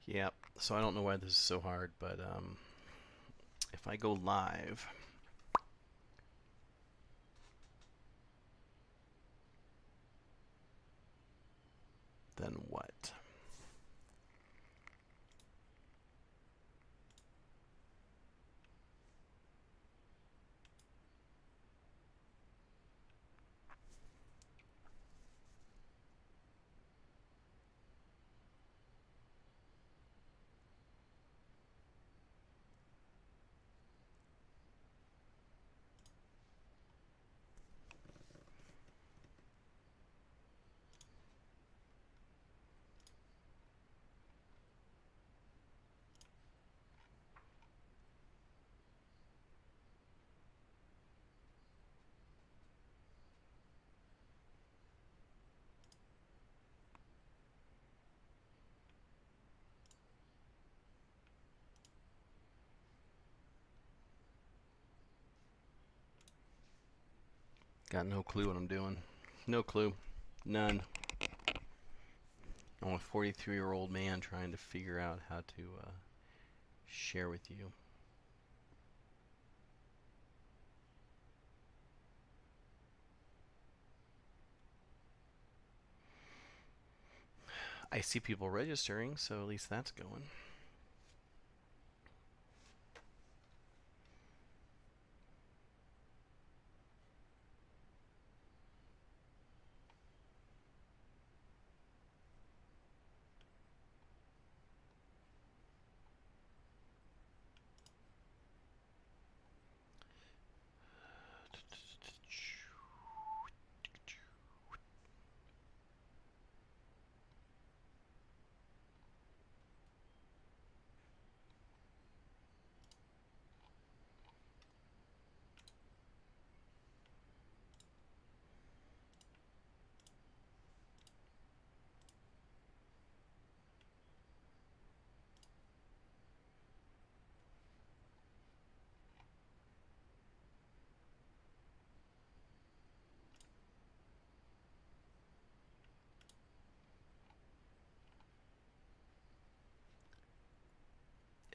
Yep. So I don't know why this is so hard, but if I go live, then what? Got no clue what I'm doing. No clue. None. I'm a 43-year-old man trying to figure out how to share with you. I see people registering, so at least that's going.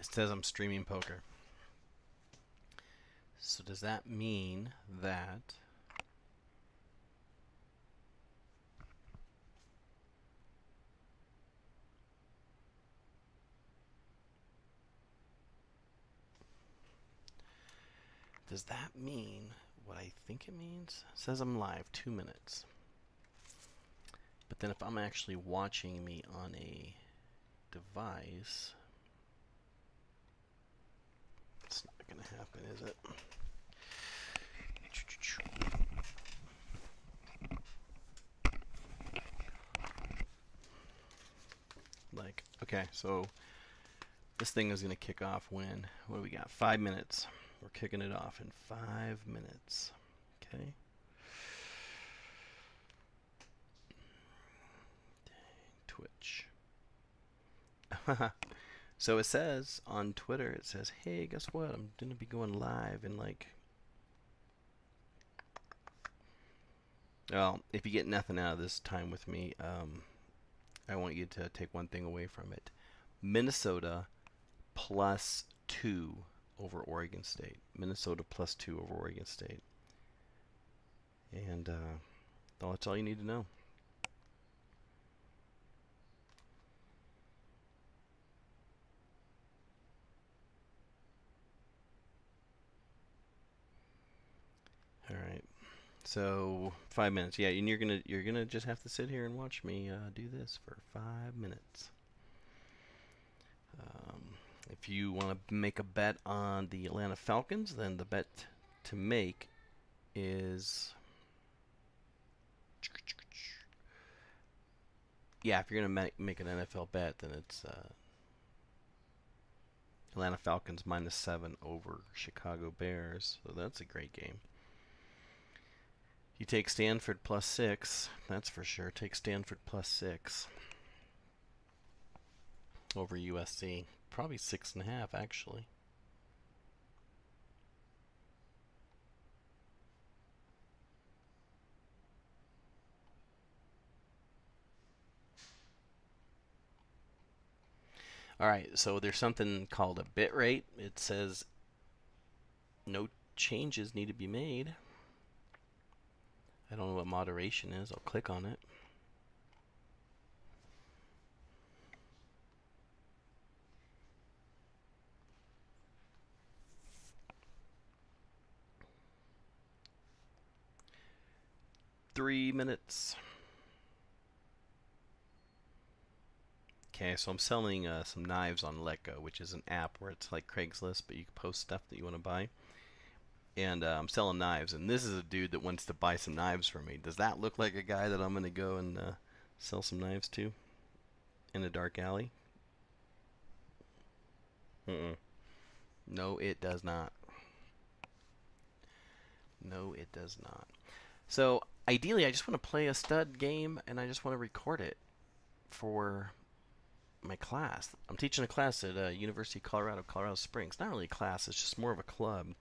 It says I'm streaming poker. So does that mean that what I think it means? It says I'm live 2 minutes. But then if I'm actually watching me on a device, it's not going to happen, is it? Like, okay, so this thing is going to kick off when, what do we got? 5 minutes. We're kicking it off in 5 minutes. Okay. Twitch. So it says on Twitter, it says, hey, guess what? I'm going to be going live in like, well, if you get nothing out of this time with me, I want you to take one thing away from it. Minnesota +2 over Oregon State. Minnesota +2 over Oregon State. And that's all you need to know. All right. So 5 minutes. Yeah, and you're gonna just have to sit here and watch me do this for 5 minutes. Um, if you want to make a bet on the Atlanta Falcons, then the bet to make is, yeah, if you're gonna make an NFL bet, then it's Atlanta Falcons -7 over Chicago Bears. So that's a great game. You take Stanford +6, that's for sure. Take Stanford +6 over USC. Probably 6.5 actually. All right, so there's something called a bit rate. It says no changes need to be made. I don't know what moderation is. I'll click on it. Three minutes. Okay, so I'm selling some knives on Letgo, which is an app where it's like Craigslist, but you can post stuff that you want to buy. And I'm selling knives, and this is a dude that wants to buy some knives from me. Does that look like a guy that I'm going to go and sell some knives to in a dark alley? Mm-mm. No, it does not. No, it does not. So ideally, I just want to play a stud game, and I just want to record it for my class. I'm teaching a class at University of Colorado, Colorado Springs. Not really a class; it's just more of a club.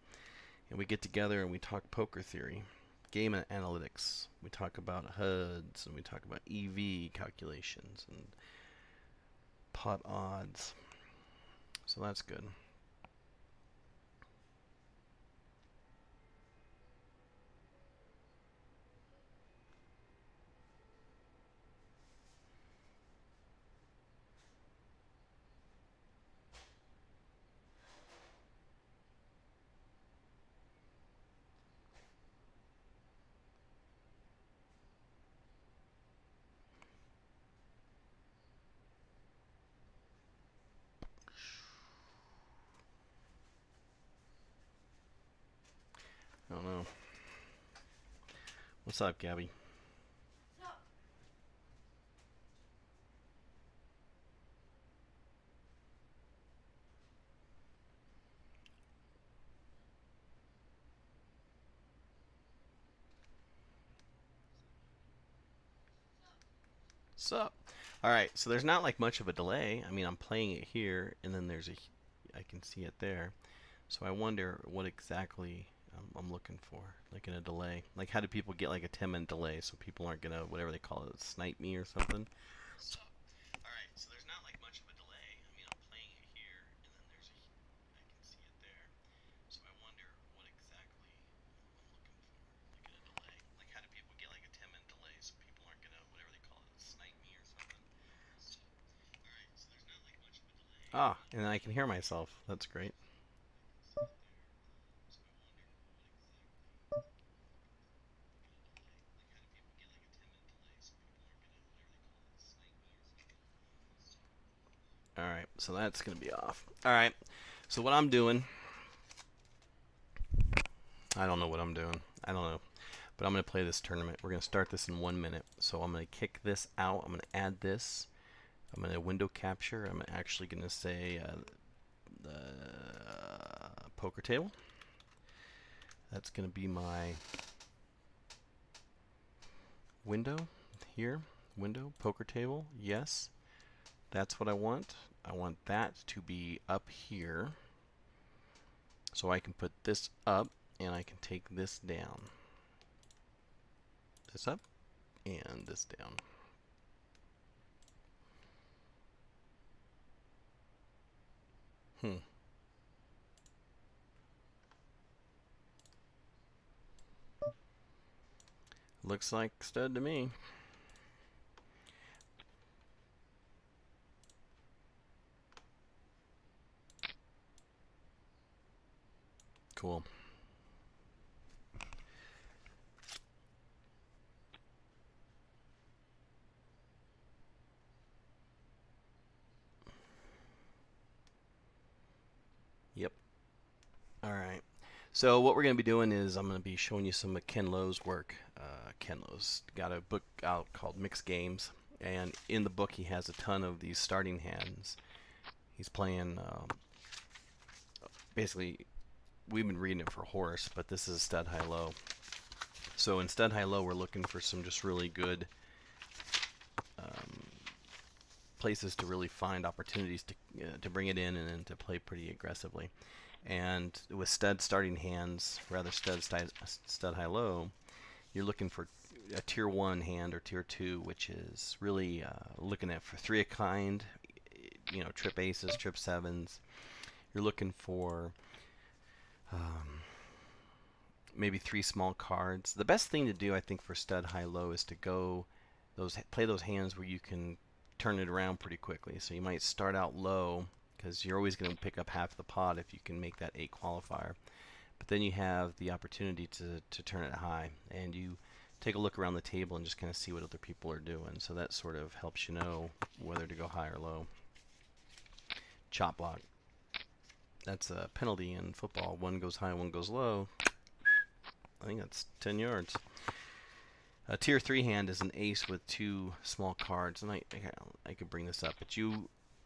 And we get together and we talk poker theory, game analytics. We talk about HUDs and we talk about EV calculations and pot odds. So that's good. I don't know. What's up, Gabby? Sup? All right, so there's not like much of a delay. I mean, I'm playing it here, and then I can see it there. So I wonder what exactly I'm looking for, like in a delay. Like, how do people get like a 10-minute delay so people aren't gonna whatever they call it, snipe me or something? So, all right, so there's not like much of a delay. I mean, I'm playing it here, and then I can see it there. So I wonder what exactly I'm looking for, like in a delay. Like, how do people get like a 10-minute delay so people aren't gonna whatever they call it, snipe me or something? So, all right, so there's not like much of a delay. Ah, and I can hear myself. That's great. All right, so that's gonna be off. All right, so what I'm doing, I don't know what I'm doing. I don't know, but I'm gonna play this tournament. We're gonna start this in 1 minute. So I'm gonna kick this out. I'm gonna add this. I'm gonna window capture. I'm actually gonna say the poker table. That's gonna be my window here. Window poker table. Yes, that's what I want. I want that to be up here. So I can put this up and I can take this down. This up and this down. Hmm. Looks like stud to me. Cool. Yep. All right. So what we're going to be doing is I'm going to be showing you some of Ken Lowe's work. Ken Lowe's got a book out called Mixed Games, and in the book he has a ton of these starting hands. He's playing basically. We've been reading it for horse, but this is stud high low. So in stud high low, we're looking for some just really good places to really find opportunities to bring it in and then to play pretty aggressively. And with stud starting hands, rather stud high low, you're looking for a tier 1 hand or tier 2, which is really looking at for 3 of kind. trip aces, trip sevens. You're looking for um, maybe 3 small cards. The best thing to do, I think, for stud high low is to play those hands where you can turn it around pretty quickly. So you might start out low because you're always going to pick up half the pot if you can make that 8 qualifier. But then you have the opportunity to turn it high, and you take a look around the table and just kind of see what other people are doing. So that sort of helps you know whether to go high or low. Chop block. That's a penalty in football. One goes high, one goes low. I think that's 10 yards. A tier 3 hand is an ace with 2 small cards, and I could bring this up, but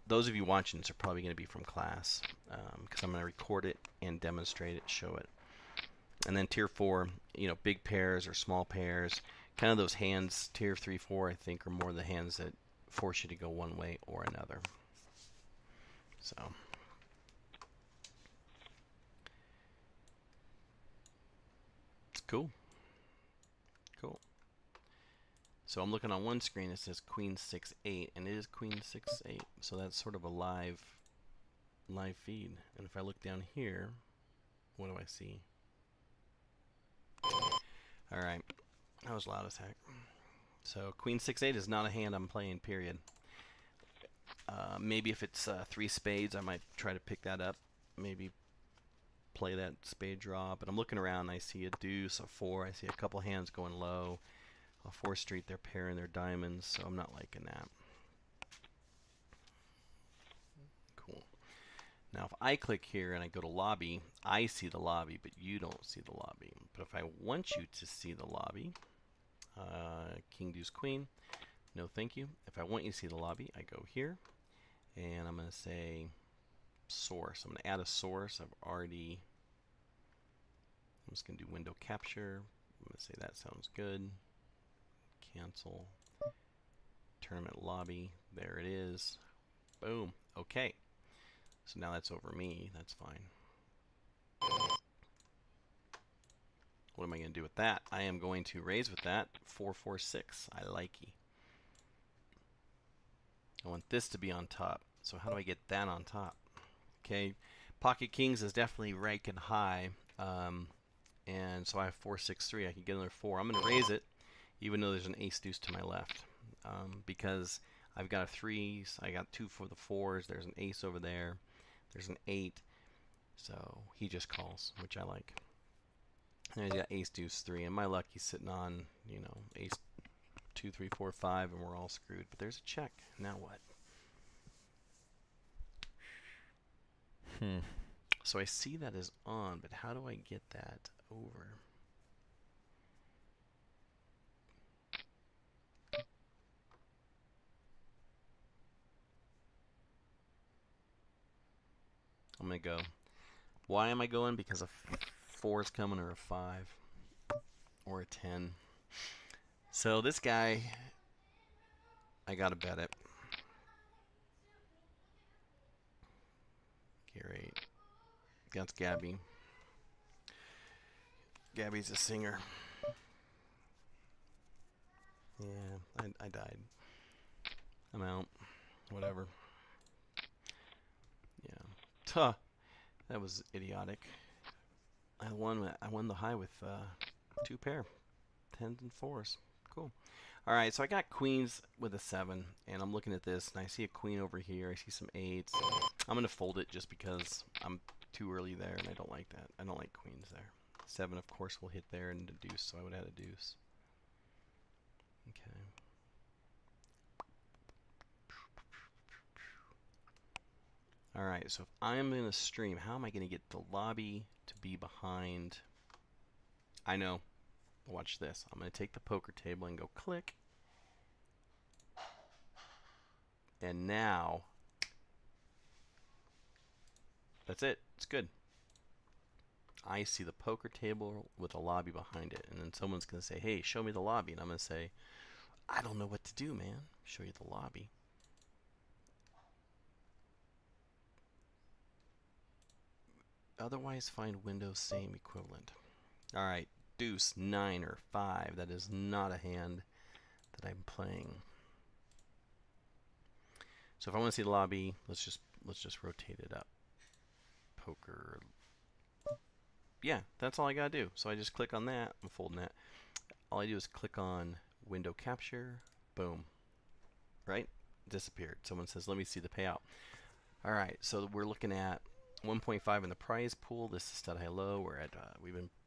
those of you watching this are probably going to be from class, because I'm going to record it and demonstrate it, show it. And then tier 4, big pairs or small pairs, kind of those hands, tier 3, 4, I think, are more the hands that force you to go one way or another. So it's cool. Cool. So I'm looking on one screen, it says Queen 6-8, and it is Queen 6-8. So that's sort of a live feed. And if I look down here, what do I see? Alright, that was loud as heck. So Queen 6-8 is not a hand I'm playing, period. Maybe if it's 3 spades, I might try to pick that up. Maybe play that spade draw. But I'm looking around, and I see a deuce, a 4. I see a couple hands going low. A 4th street, they're pairing their diamonds, so I'm not liking that. Cool. Now if I click here and I go to lobby, I see the lobby, but you don't see the lobby. But if I want you to see the lobby, king, deuce, queen, no thank you. If I want you to see the lobby, I go here, and I'm going to say source. I'm going to add a source. I'm just going to do window capture. I'm going to say that sounds good. Cancel. Tournament lobby. There it is. Boom. Okay. So now that's over me. That's fine. What am I going to do with that? I am going to raise with that. 4-4-6. I likey. I want this to be on top. So how do I get that on top? Okay. Pocket kings is definitely ranking high. And so I have 4-6-3. I can get another 4. I'm going to raise it, even though there's an ace deuce to my left, because I've got a 3s, I got 2 for the 4s, there's an ace over there, there's an 8, so he just calls, which I like. And he's got ace deuce 3, and my luck he's sitting on, ace 2, 3, 4, 5, and we're all screwed. But there's a check. Now what? So I see that is on, but how do I get that over? I'm going to go. Why am I going? Because a 4 is coming, or a 5, or a 10. So this guy, I got to bet it. Great. That's Gabby. Gabby's a singer. Yeah, I died. I'm out. Whatever. Yeah. Tuh. That was idiotic. I won the high with 2 pair. 10s and 4s. Cool. Alright, so I got queens with a 7, and I'm looking at this, and I see a queen over here. I see some 8s. I'm going to fold it just because I'm too early there, and I don't like that. I don't like queens there. 7, of course, will hit there, and a deuce, so I would add a deuce. Okay. Alright, so if I'm in a stream, how am I going to get the lobby to be behind? I know. Watch this. I'm going to take the poker table and go click. And now, that's it. It's good. I see the poker table with a lobby behind it. And then someone's going to say, hey, show me the lobby. And I'm going to say, I don't know what to do, man. Show you the lobby. Otherwise, find Windows same equivalent. Alright, deuce, 9 or 5. That is not a hand that I'm playing. So if I want to see the lobby, let's just rotate it up. Poker. Yeah, that's all I gotta do. So I just click on that. I'm folding that. All I do is click on window capture. Boom. Right? Disappeared. Someone says, let me see the payout. All right, so we're looking at 1.5 in the prize pool. This is stud high low. We're at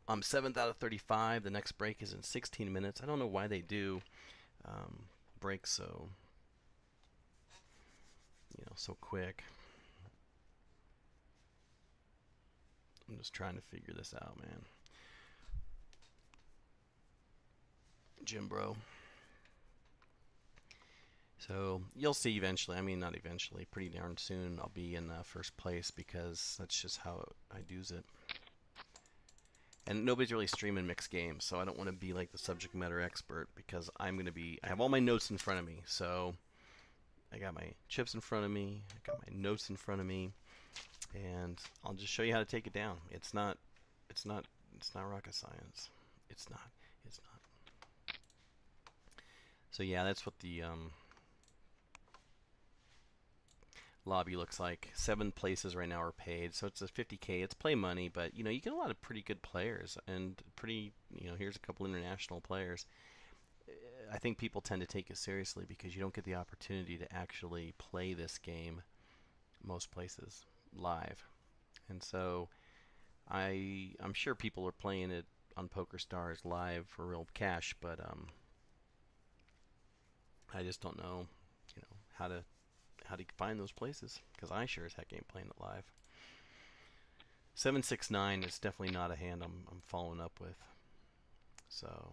I'm 7th out of 35. The next break is in 16 minutes. I don't know why they do breaks so so quick. I'm just trying to figure this out, man. Jim bro. So you'll see eventually. I mean, not eventually. Pretty darn soon, I'll be in first place because that's just how I do it. And nobody's really streaming mixed games, so I don't want to be like the subject matter expert because I have all my notes in front of me. So I got my chips in front of me, I got my notes in front of me, and I'll just show you how to take it down. It's not rocket science. It's not. So yeah, that's what the lobby looks like. 7 places right now are paid, so it's a 50K. It's play money, but you get a lot of pretty good players and here's a couple international players. I think people tend to take it seriously because you don't get the opportunity to actually play this game most places live. And so I'm sure people are playing it on PokerStars live for real cash, but I just don't know, how to find those places because I sure as heck ain't playing it live. 769 is definitely not a hand I'm following up with. So,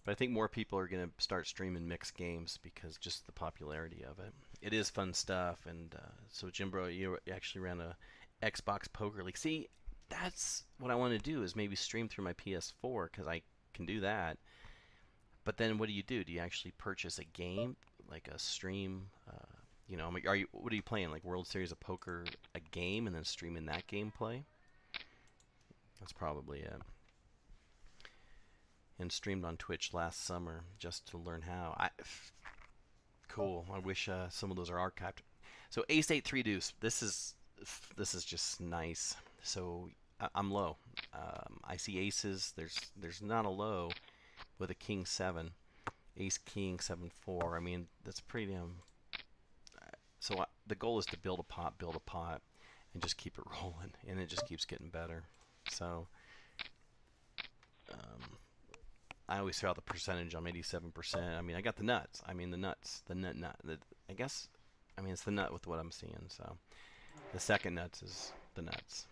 but I think more people are going to start streaming mixed games because just the popularity of it. It is fun stuff, and so Jimbro, you actually ran a Xbox Poker League. See, that's what I want to do is maybe stream through my PS4 because I can do that. But then what do? Do you actually purchase a game, like a stream? What are you playing? Like World Series of Poker, a game, and then streaming that gameplay? That's probably it. And streamed on Twitch last summer just to learn how. Cool. I wish some of those are archived. So Ace 8 3 Deuce. This is just nice. So I'm low. I see aces. There's not a low with a King 7, Ace King 7 4. I mean, that's pretty damn. So the goal is to build a pot, and just keep it rolling, and it just keeps getting better. So I always throw out the percentage. I'm 87%. I mean, I got the nuts. I mean, the nut. I guess. I mean, it's the nut with what I'm seeing. So the second nuts is the nuts.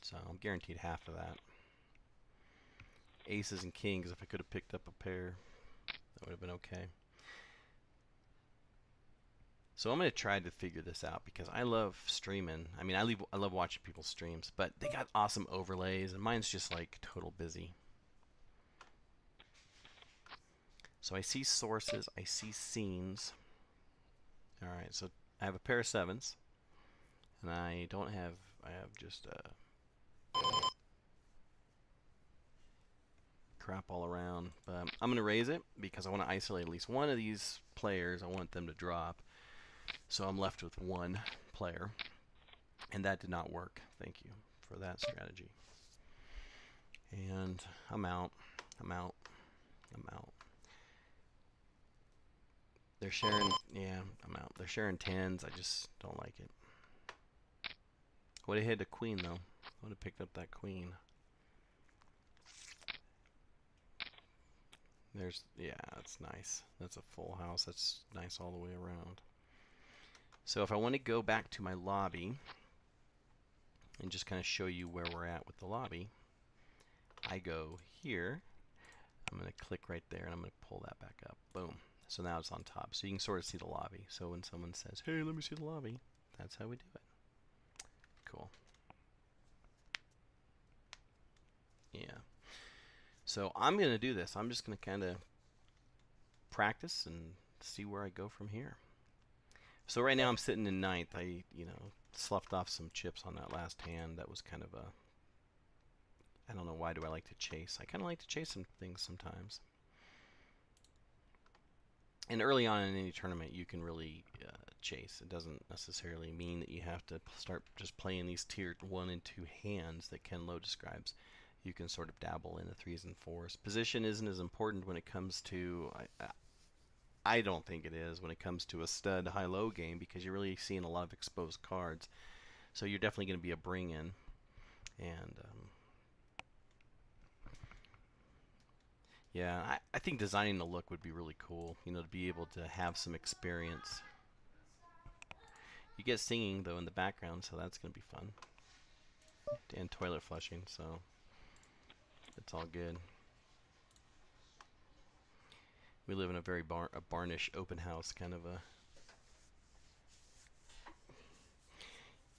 So I'm guaranteed half of that. Aces and kings. If I could have picked up a pair, that would have been okay. So I'm going to try to figure this out because I love streaming. I mean, I love watching people's streams, but they got awesome overlays, and mine's just like total busy. So I see sources, I see scenes. All right, so I have a pair of 7s, and I have just crap all around. But I'm going to raise it because I want to isolate at least one of these players. I want them to drop. So I'm left with one player, and that did not work. Thank you for that strategy. And I'm out. They're sharing, yeah, I'm out. They're sharing 10s. I just don't like it. Would have hit a queen, though. Would have picked up that queen. Yeah, that's nice. That's a full house. That's nice all the way around. So if I want to go back to my lobby and just kind of show you where we're at with the lobby, I go here. I'm going to click right there, and I'm going to pull that back up. Boom. So now it's on top. So you can sort of see the lobby. So when someone says, hey, let me see the lobby, that's how we do it. Cool. Yeah. So I'm going to do this. I'm just going to kind of practice and see where I go from here. So right now I'm sitting in 9th. I, sloughed off some chips on that last hand. That was kind of a, I don't know, why do I like to chase? I kind of like to chase some things sometimes. And early on in any tournament, you can really chase. It doesn't necessarily mean that you have to start just playing these tier 1 and 2 hands that Ken Lo describes. You can sort of dabble in the 3s and 4s. Position isn't as important when it comes to. I don't think it is when it comes to a stud high-low game because you're really seeing a lot of exposed cards. So you're definitely going to be a bring-in. And yeah, I think designing the look would be really cool. You know, to be able to have some experience. You get singing though in the background, so that's gonna be fun. And toilet flushing, so it's all good. We live in a very barnish open house kind of a.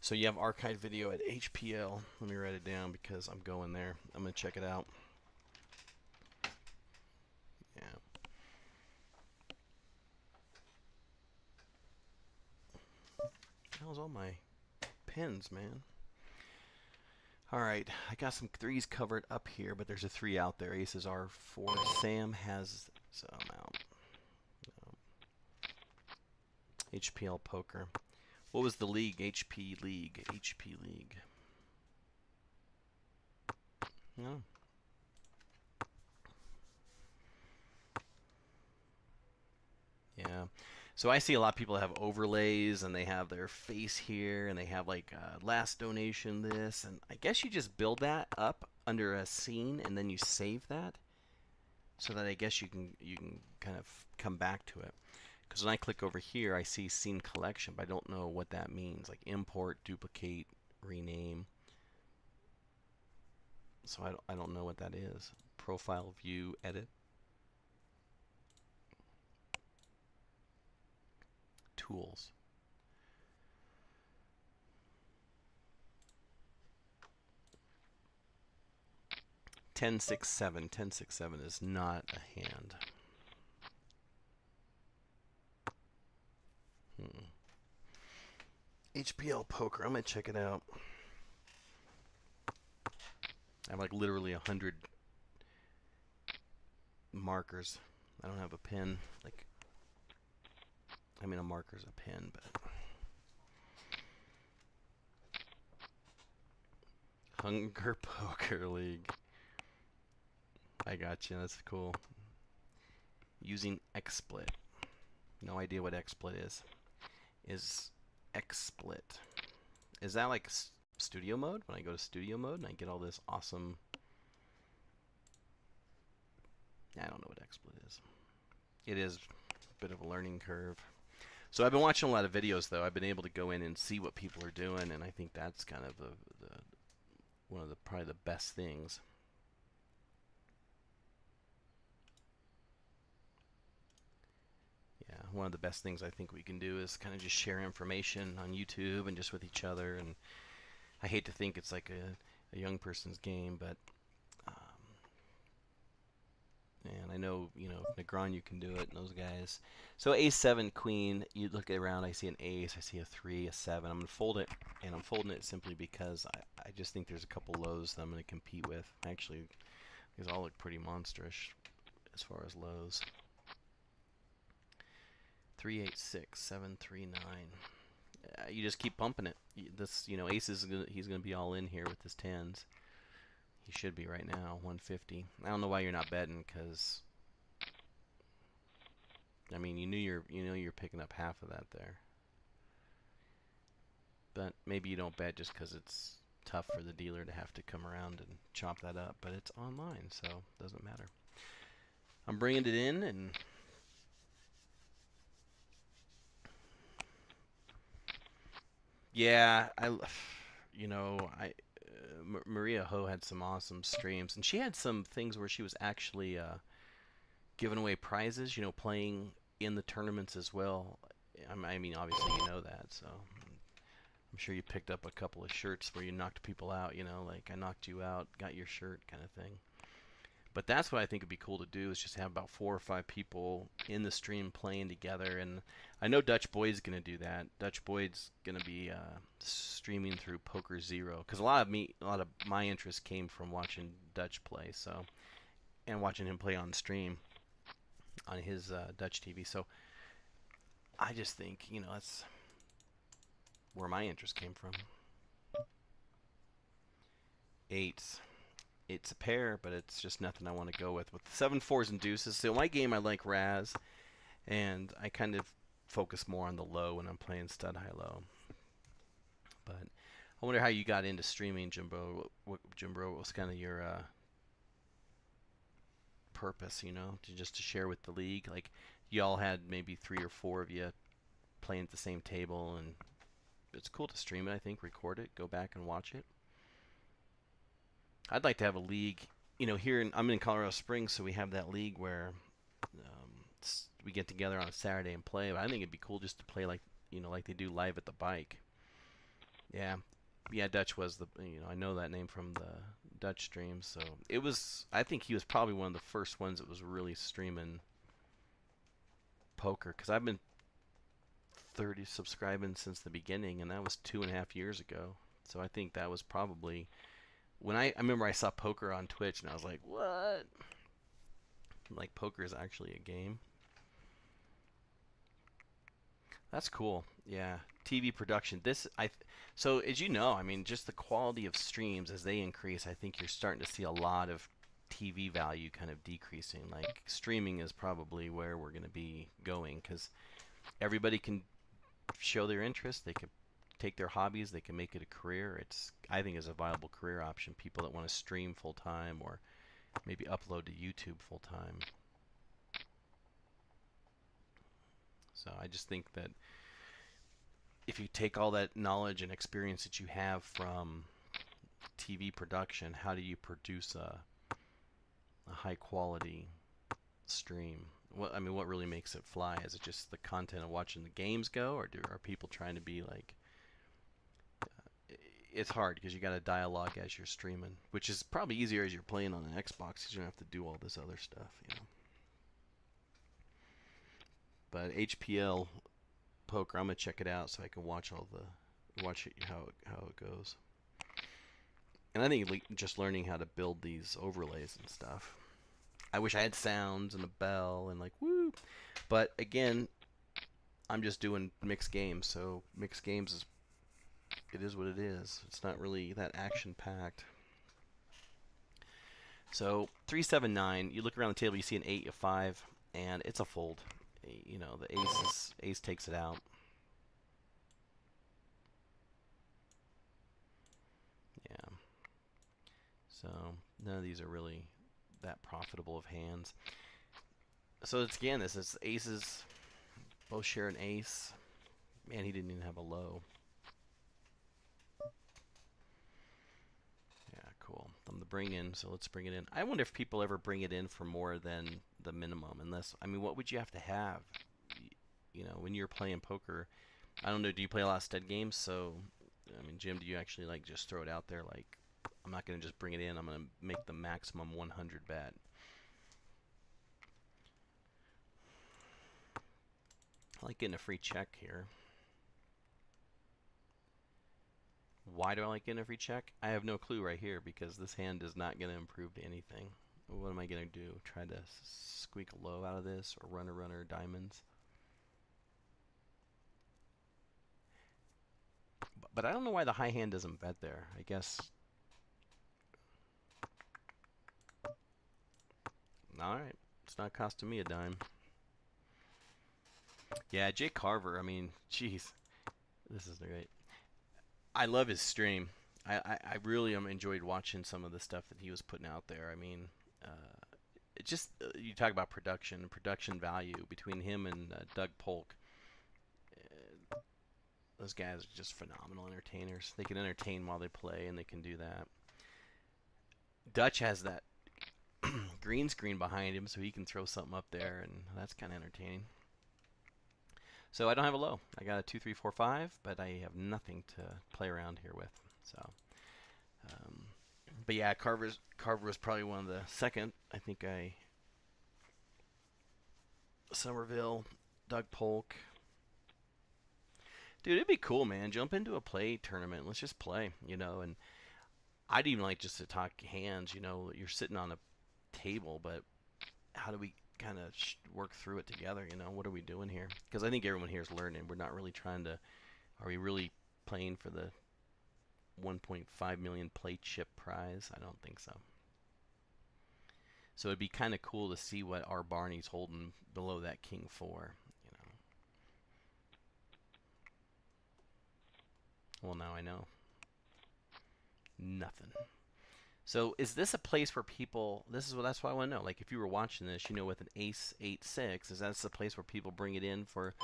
So you have archived video at HPL. Let me write it down because I'm going there. I'm gonna check it out. Yeah. How's all my pens, man? All right, I got some 3s covered up here, but there's a 3 out there. Aces are 4. Sam has some out. HPL Poker. What was the league? HP League. HP League. No. Yeah. So I see a lot of people that have overlays and they have their face here and they have like last donation this, and I guess you just build that up under a scene and then you save that so that I guess you can kind of come back to it. Because when I click over here, I see scene collection, but I don't know what that means. Like import, duplicate, rename. So I don't know what that is. Profile, view, edit. Tools. Ten six seven. 10-6-7 is not a hand. HPL Poker. I'm gonna check it out. I have like literally 100 markers. I don't have a pen. Like, I mean, a marker's a pen, but Hunger Poker League. I got you. That's cool. Using XSplit. No idea what XSplit is. Is XSplit? Is that like studio mode? When I go to studio mode and I get all this awesome. I don't know what XSplit is. It is a bit of a learning curve. So I've been watching a lot of videos though. I've been able to go in and see what people are doing, and I think that's kind of one of the probably the best things. Yeah, one of the best things I think we can do is kind of just share information on YouTube and just with each other. And I hate to think it's like a young person's game, but and I know, you know, Negron, you can do it, and those guys. So A7 Queen, you look around, I see an ace, I see a 3, a 7. I'm going to fold it, and I'm folding it simply because I just think there's a couple lows that I'm going to compete with. Actually, these all look pretty monsterish as far as lows. 3, 8, 6, 7, 3, 9. You just keep pumping it. This, you know, ace is he's going to be all in here with his 10s. He should be right now, 150. I don't know why you're not betting, because I mean, you know you're picking up half of that there. But maybe you don't bet just because it's tough for the dealer to have to come around and chop that up. But it's online, so it doesn't matter. I'm bringing it in, and yeah, you know, Maria Ho had some awesome streams, and she had some things where she was actually giving away prizes, you know, playing in the tournaments as well. I mean, obviously you know that, so I'm sure you picked up a couple of shirts where you knocked people out, you know, like I knocked you out, got your shirt kind of thing. But that's what I think would be cool to do, is just have about 4 or 5 people in the stream playing together. And I know Dutch Boyd's going to do that. Dutch Boyd's going to be streaming through Poker Zero, because a lot of my interest came from watching Dutch play, so, and watching him play on stream. on his Dutch TV. So I just think, that's where my interest came from. Eights. It's a pair, but it's just nothing I want to go with. With 7 4s and deuces. So my game I like Raz, and I kind of focus more on the low when I'm playing stud high low. But I wonder how you got into streaming, Jimbo. Jimbo, what was kind of your purpose? To share with the league. Like y'all had maybe 3 or 4 of you playing at the same table, and it's cool to stream it. I think record it, go back and watch it. I'd like to have a league. I'm in Colorado Springs, so we have that league where we get together on a Saturday and play. But I think it'd be cool just to play like they do live at the bike. Yeah, yeah. Dutch was I know that name from the Dutch streams. So it was. I think he was probably one of the first ones that was really streaming poker, because I've been 30 subscribing since the beginning, and that was 2.5 years ago. So I think that was probably when I remember I saw poker on Twitch, and I was like, what? Like, poker is actually a game. That's cool. Yeah, TV production. So as you know, I mean, just the quality of streams as they increase, I think you're starting to see a lot of TV value kind of decreasing. Like, streaming is probably where we're going to be going, because everybody can show their interest. They can take their hobbies. They can make it a career. I think, is a viable career option. People that want to stream full time, or maybe upload to YouTube full time. So I just think that if you take all that knowledge and experience that you have from TV production, how do you produce a high quality stream? What really makes it fly? Is it just the content of watching the games go, or are people trying to be like? It's hard because you got to dialogue as you're streaming, which is probably easier as you're playing on an Xbox because you don't have to do all this other stuff. But HPL poker, I'm gonna check it out so I can watch how it goes. And I think just learning how to build these overlays and stuff. I wish I had sounds and a bell and like woo, but again, I'm just doing mixed games, so mixed games is what it is. It's not really that action packed. So 3-7-9. You look around the table, you see an 8, a 5, and it's a fold. The ace takes it out. Yeah. So none of these are really that profitable of hands. So this is aces. Both share an ace. Man, he didn't even have a low. Yeah, cool. I'm the bring in, so let's bring it in. I wonder if people ever bring it in for more than the minimum. What would you have to have? When you're playing poker, I don't know, do you play a lot of stud games? So, Jim, do you actually just throw it out there like, I'm not going to just bring it in, I'm going to make the maximum 100 bet? I like getting a free check here. Why do I like getting a free check? I have no clue right here, because this hand is not going to improve to anything. What am I going to do? Try to squeak a low out of this, or runner diamonds? But I don't know why the high hand doesn't bet there. I guess. Alright. It's not costing me a dime. Yeah, Jay Carver, jeez. This is great. I love his stream. I really enjoyed watching some of the stuff that he was putting out there. It just, you talk about production value between him and Doug Polk. Those guys are just phenomenal entertainers. They can entertain while they play, and they can do that. Dutch has that green screen behind him, so he can throw something up there, and that's kind of entertaining. So I don't have a low. I got a 2, 3, 4, 5, but I have nothing to play around here with. So, but yeah, Carver was probably one of the second. I think Somerville, Doug Polk. Dude, it'd be cool, man. Jump into a play tournament. Let's just play, and I'd even like just to talk hands. You're sitting on a table, but how do we kind of work through it together. You know, what are we doing here? Because I think everyone here is learning. We're not really trying to. Are we really playing for the 1.5 million play chip prize? I don't think so. So it'd be kind of cool to see what our Barney's holding below that King 4. You know. Well, now I know. Nothing. So is this a place where people? That's what I want to know. Like if you were watching this, you know, with an Ace 8-6, is that a place where people bring it in for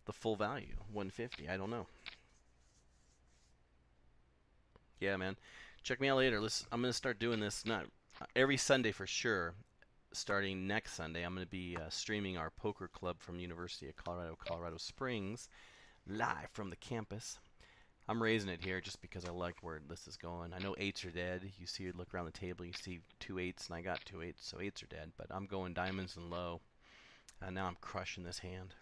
the full value, 150? I don't know. Yeah, man. Check me out later. I'm gonna start doing this not every Sunday for sure. Starting next Sunday, I'm gonna be streaming our poker club from the University of Colorado, Colorado Springs, live from the campus. I'm raising it here just because I like where this is going. I know eights are dead. You see, look around the table, you see 2 8s, and I got 2 8s, so eights are dead. But I'm going diamonds and low, and now I'm crushing this hand.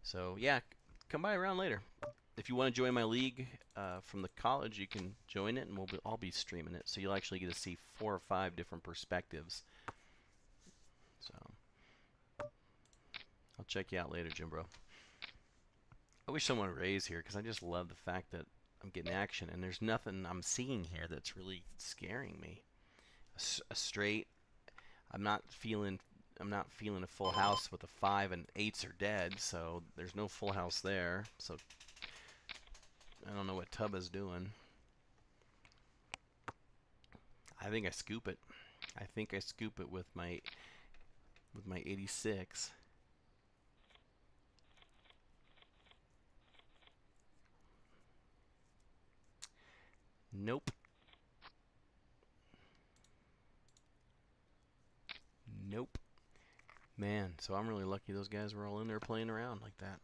So yeah, come by around later. If you want to join my league from the college, you can join it, and I'll be streaming it. So you'll actually get to see 4 or 5 different perspectives. So I'll check you out later, Jim Bro. I wish someone would raise here because I just love the fact that I'm getting action, and there's nothing I'm seeing here that's really scaring me. A straight. I'm not feeling. I'm not feeling a full house with a 5 and 8s are dead, so there's no full house there. So I don't know what Tubba's doing. I think I scoop it. I think I scoop it with my 86. Nope. Nope. Man, so I'm really lucky those guys were all in there playing around like that.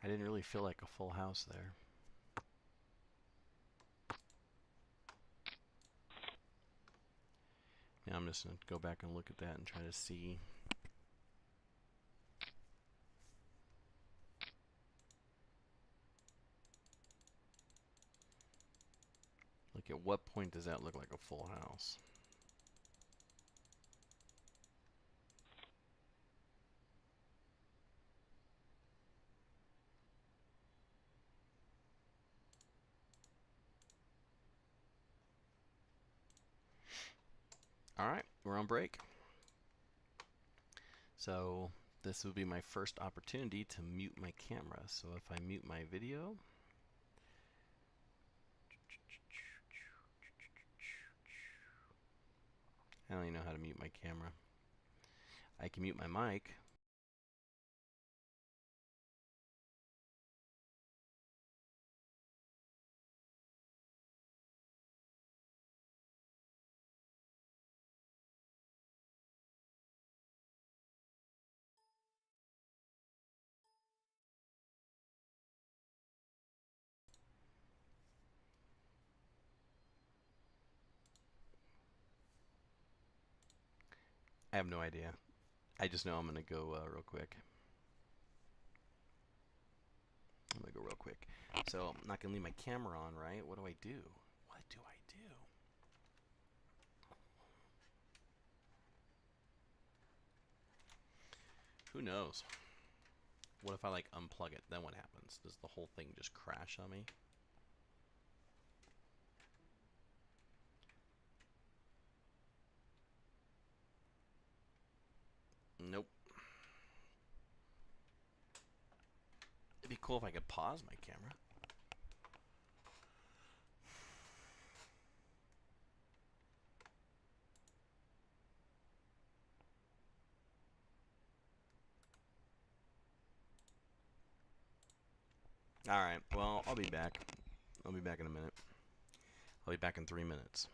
I didn't really feel like a full house there. Now I'm just going to go back and look at that and try to see. Like at what point does that look like a full house? Alright, we're on break. So this will be my first opportunity to mute my camera. So if I mute my video, I don't even know how to mute my camera. I can mute my mic. I have no idea. I just know I'm going to go real quick. I'm going to go real quick. So I'm not going to leave my camera on, right? What do I do? What do I do? Who knows? What if I like unplug it? Then what happens? Does the whole thing just crash on me? Nope. It'd be cool if I could pause my camera. Alright, well, I'll be back. I'll be back in a minute. I'll be back in 3 minutes.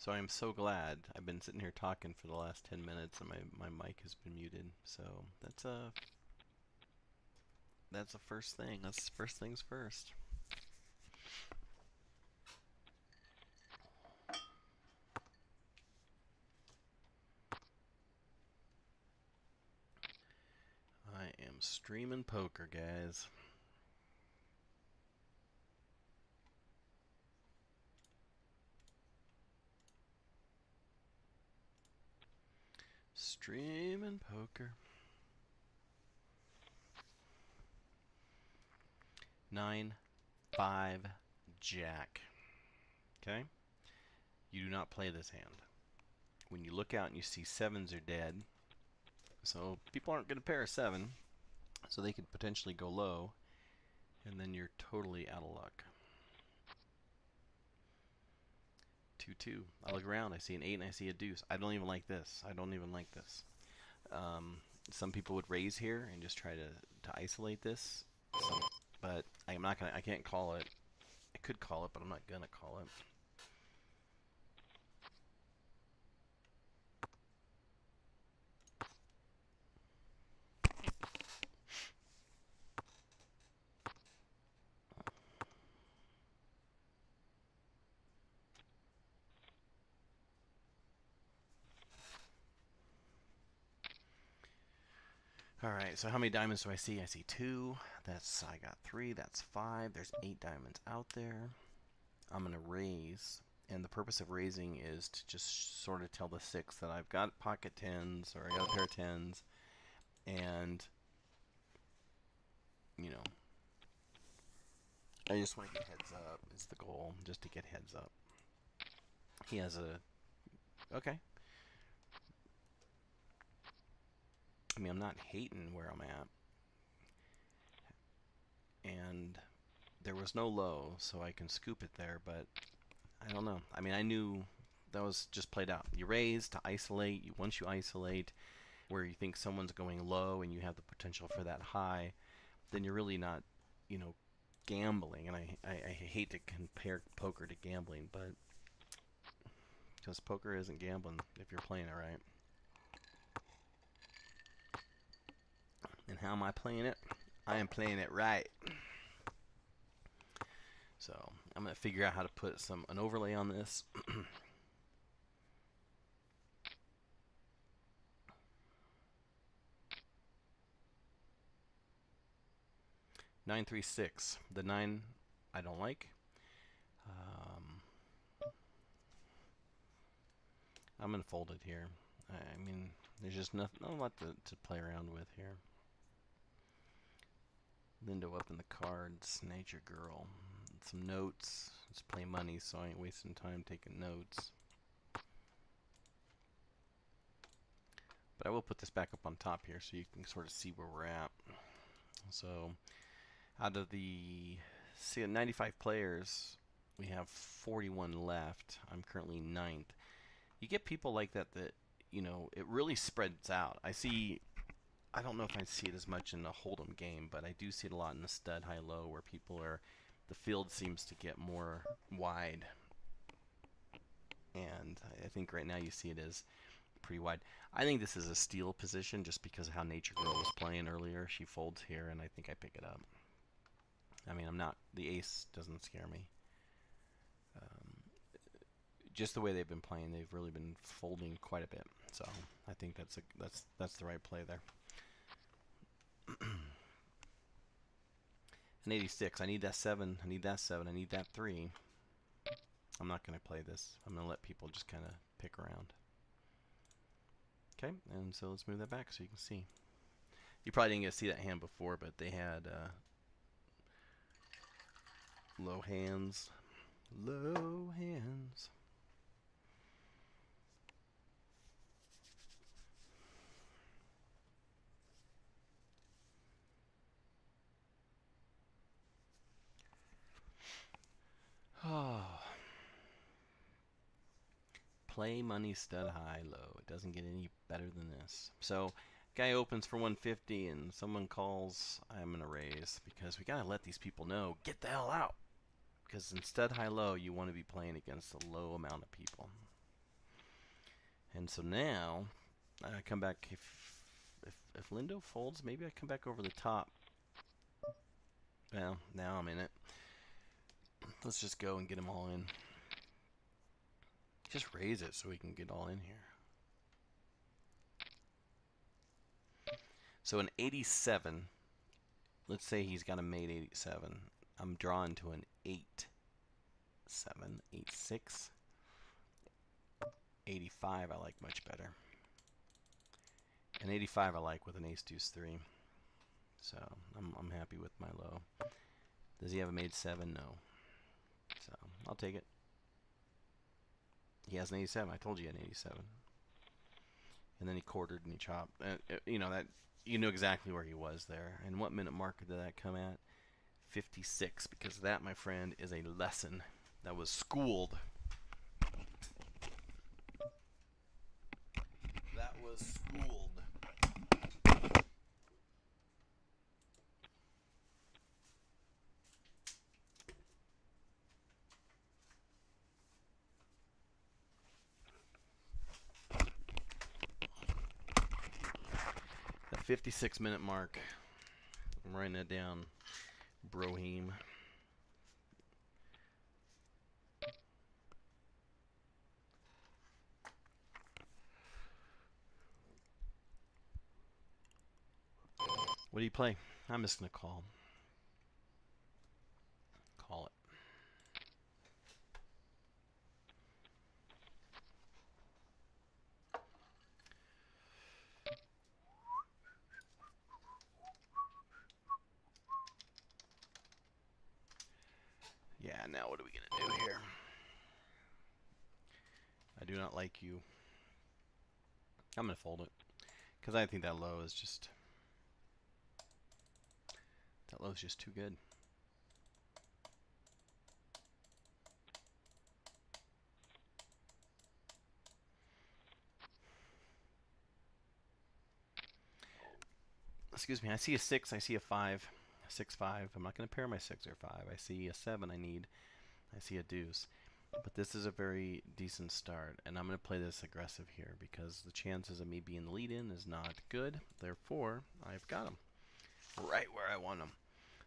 So I'm so glad. I've been sitting here talking for the last 10 minutes and my mic has been muted. So that's the first thing. That's first things first. I am streaming poker, guys. Streaming poker. 9, 5, Jack. Okay? You do not play this hand. When you look out and you see sevens are dead, so people aren't going to pair a 7, so they could potentially go low, and then you're totally out of luck. 2-2. I look around, I see an 8 and I see a deuce. I don't even like this. I don't even like this. Some people would raise here and just try to isolate this, but I'm not gonna. I can't call it. I could call it, but I'm not gonna call it. Alright, so how many diamonds do I see? I see 2. I got 3. That's 5. There's 8 diamonds out there. I'm going to raise. And the purpose of raising is to just sort of tell the 6 that I've got pocket 10s, or I got a pair of 10s. And, you know, I just want to get heads up is the goal, just to get heads up. He has a... Okay. I mean, I'm not hating where I'm at. And there was no low, so I can scoop it there, but I don't know. I mean, I knew that was just played out. You raise to isolate. Once you isolate where you think someone's going low and you have the potential for that high, then you're really not, you know, gambling. And I hate to compare poker to gambling, but because poker isn't gambling if you're playing it right. And how am I playing it? I am playing it right. So I'm going to figure out how to put an overlay on this. 9-3-6. The 9 I don't like. I'm going to fold it here. I mean, there's just not a lot to play around with here. Linda up in the cards, Nature Girl. Some notes. Let's play money, so I ain't wasting time taking notes. But I will put this back up on top here so you can sort of see where we're at. So, out of the 95 players, we have 41 left. I'm currently 9th. You get people like that, you know, it really spreads out. I don't know if I see it as much in the Hold'em game, but I do see it a lot in the stud high-low where the field seems to get more wide. And I think right now you see it as pretty wide. I think this is a steal position just because of how Nature Girl was playing earlier. She folds here, and I think I pick it up. I mean, the ace doesn't scare me. Just the way they've been playing, they've really been folding quite a bit. So I think that's the right play there. An 86. I need that 7. I need that 7. I need that 3. I'm not going to play this. I'm going to let people just kind of pick around. Okay, and so let's move that back so you can see. You probably didn't get to see that hand before, but they had low hands. Low hands. Oh. Play money stud high low. It doesn't get any better than this. So guy opens for 150 and someone calls, I'm gonna raise because we gotta let these people know, get the hell out. Because in stud high low you want to be playing against a low amount of people. And so now I come back if Lindo folds, maybe I come back over the top. Well, now I'm in it. Let's just go and get them all in. Just raise it so we can get all in here. So an 87, let's say he's got a mate 87. I'm drawn to an 8, 7, 8, 6. 85 I like much better. An 85 I like with an ace deuce 3. So I'm happy with my low. Does he have a mate 7? No. So I'll take it. He has an 87. I told you he had an 87. And then he quartered and he chopped. You know that. You knew exactly where he was there. And what minute marker did that come at? 56. Because that, my friend, is a lesson that was schooled. That was schooled. The 56-minute mark. I'm writing that down. Brohim. What do you play? I'm just going to call. Call it. Yeah, now what are we going to do here? I do not like you. I'm going to fold it. Because I think that low is just... That low is just too good. Excuse me, I see a 6, I see a 5. 6, 5. I'm not going to pair my 6 or 5. I see a 7 I need. I see a deuce. But this is a very decent start, and I'm going to play this aggressive here because the chances of me being the lead-in is not good. Therefore, I've got them right where I want them.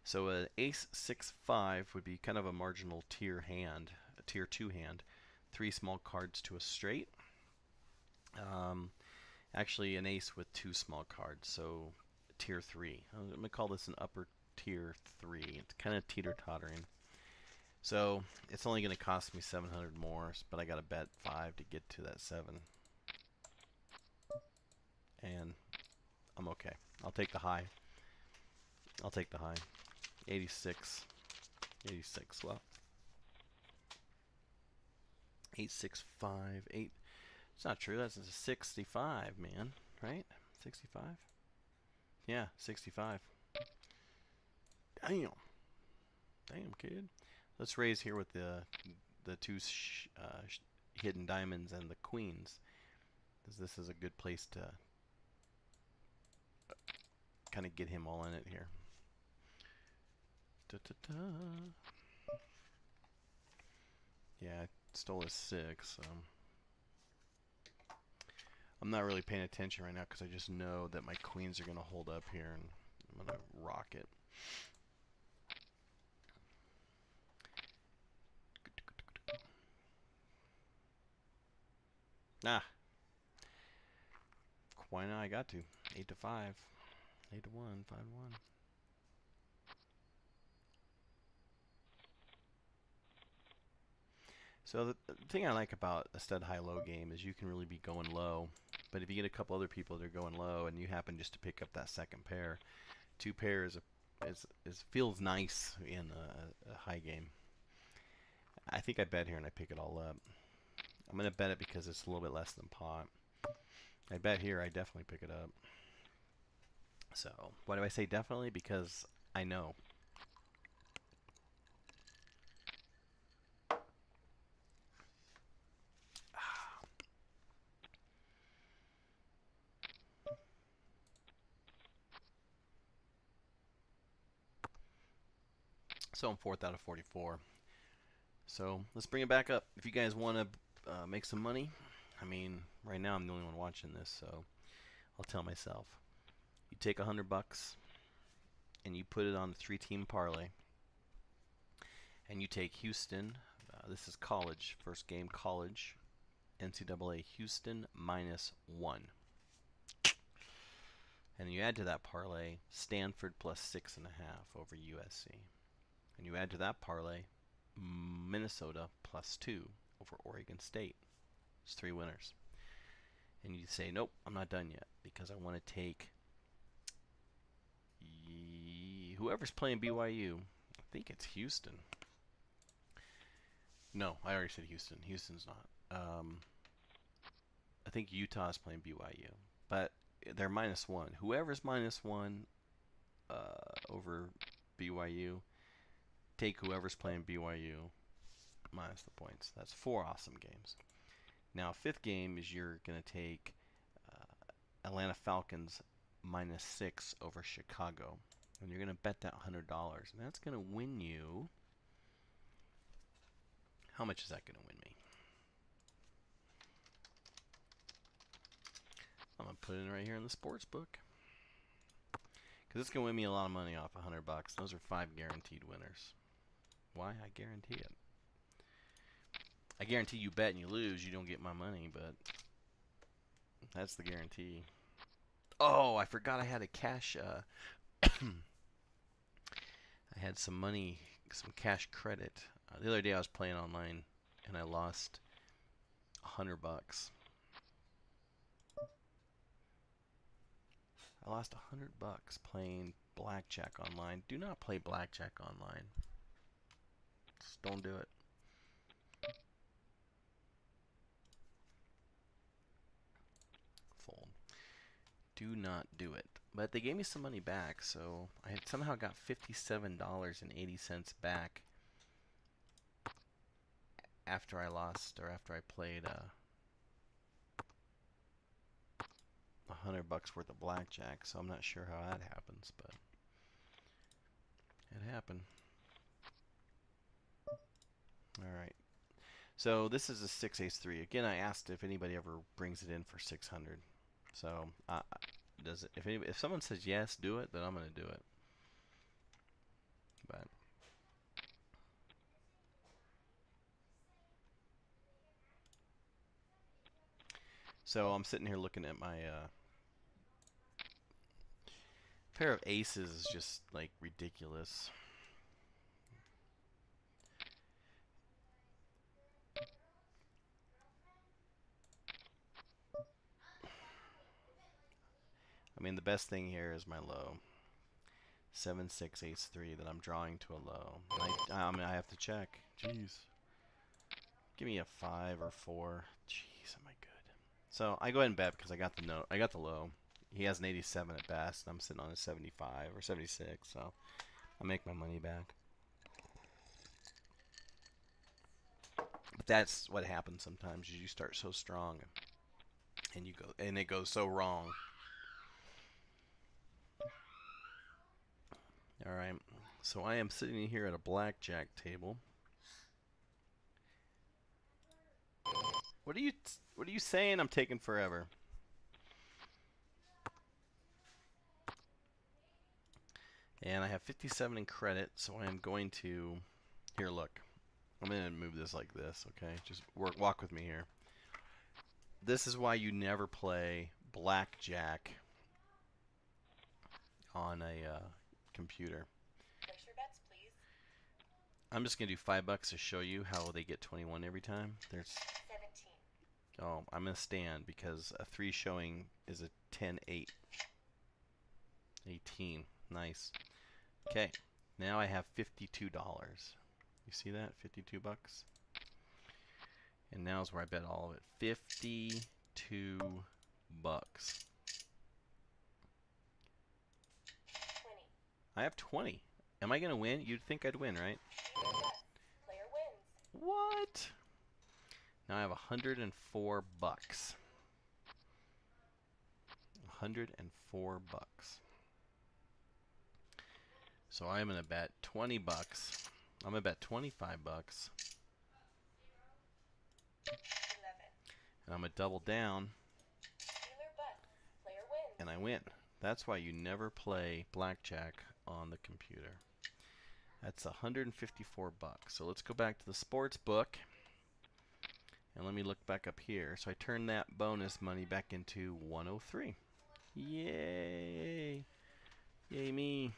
So an ace 6, 5 would be kind of a marginal tier hand, a tier 2 hand. 3 small cards to a straight. Actually, an ace with 2 small cards, so tier 3. I'm going to call this an upper tier 3. It's kind of teeter-tottering. So it's only going to cost me 700 more, but I got to bet 5 to get to that 7. And I'm okay. I'll take the high. I'll take the high. 86. 86. Well, 865. 8. It's not true. That's a 65, man. Right? 65? Yeah, 65. Damn. Damn, kid. Let's raise here with the two hidden diamonds and the queens, because this is a good place to kind of get him all in it here. Da, da, da. Yeah, I stole a 6. So I'm not really paying attention right now because I just know that my queens are going to hold up here, and I'm going to rock it. Nah. Why not? I got to. 8 to 5. 8 to 1. 5 to 1. So the thing I like about a stud high-low game is you can really be going low. But if you get a couple other people that are going low and you happen just to pick up that second pair, 2 pairs feels nice in a high game. I think I bet here and I pick it all up. I'm going to bet it because it's a little bit less than pot. I bet here I definitely pick it up. So why do I say definitely? Because I know. So I'm 4th out of 44. So let's bring it back up. If you guys want to make some money, I mean, right now I'm the only one watching this, so I'll tell myself. You take $100 and you put it on the 3-team parlay, and you take Houston. This is college, first game college, NCAA Houston -1. And you add to that parlay Stanford plus 6.5 over USC. And you add to that parlay Minnesota +2 over Oregon State. It's 3 winners. And you say, nope, I'm not done yet because I want to take whoever's playing BYU. I think it's Houston. No, I already said Houston. Houston's not. I think Utah's playing BYU, but they're -1. Whoever's -1 over BYU, take whoever's playing BYU minus the points. That's 4 awesome games. Now, 5th game is you're going to take Atlanta Falcons -6 over Chicago, and you're going to bet that $100, and that's going to win you. How much is that going to win me? I'm going to put it in right here in the sports book, because it's going to win me a lot of money off $100. Those are 5 guaranteed winners. Why? I guarantee it. I guarantee you bet and you lose, you don't get my money, but that's the guarantee. Oh, I forgot I had a cash. I had some money, some cash credit. The other day I was playing online and I lost $100. I lost $100 playing blackjack online. Do not play blackjack online. Just don't do it. Fold. Do not do it. But they gave me some money back, so I had somehow got $57.80 back after I lost, or after I played $100 worth of blackjack. So I'm not sure how that happens, but it happened. All right. So this is a 6 ace 3. Again, I asked if anybody ever brings it in for 600. So does it? If someone says yes, do it, then I'm gonna do it. But so I'm sitting here looking at my pair of aces is just like ridiculous. I mean, the best thing here is my low. 7 6 ace 3 that I'm drawing to a low. I mean, I have to check. Jeez. Give me a 5 or 4. Jeez, am I good? So I go ahead and bet because I got the note. I got the low. He has an 87 at best. I'm sitting on a 75 or 76, so I make my money back. But that's what happens sometimes. You start so strong, and it goes so wrong. All right. So I am sitting here at a blackjack table. What are you saying? I'm taking forever. And I have 57 in credit, so I am going to... Here, look. I'm going to move this like this, okay? Just walk with me here. This is why you never play blackjack on a computer. Place your bets, please. I'm just going to do $5 to show you how they get 21 every time. There's 17. Oh, I'm going to stand because a 3 showing is a 10-8. 18. Nice. Okay. Now I have $52. You see that? 52 bucks. And now is where I bet all of it. 52 bucks. 20. I have 20. Am I going to win? You'd think I'd win, right? Player wins. What? Now I have 104 bucks. 104 bucks. So I'm going to bet 20 bucks. I'm going to bet 25 bucks. 11. And I'm going to double down, Dealer buttons. Player wins. and I win. That's why you never play blackjack on the computer. That's 154 bucks. So let's go back to the sports book. And let me look back up here. So I turned that bonus money back into 103. Yay! Yay me.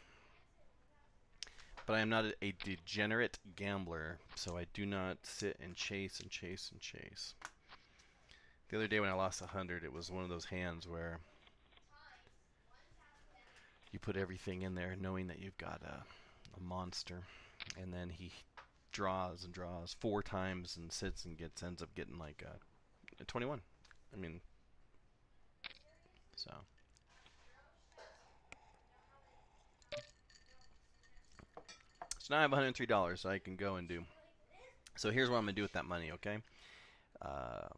But I am not a degenerate gambler, so I do not sit and chase and chase and chase. The other day when I lost 100, it was one of those hands where you put everything in there knowing that you've got a monster, and then he draws and draws 4 times and sits and ends up getting like a 21. I mean, so. So now I have $103 so I can go and do. So here's what I'm going to do with that money, okay? Uh,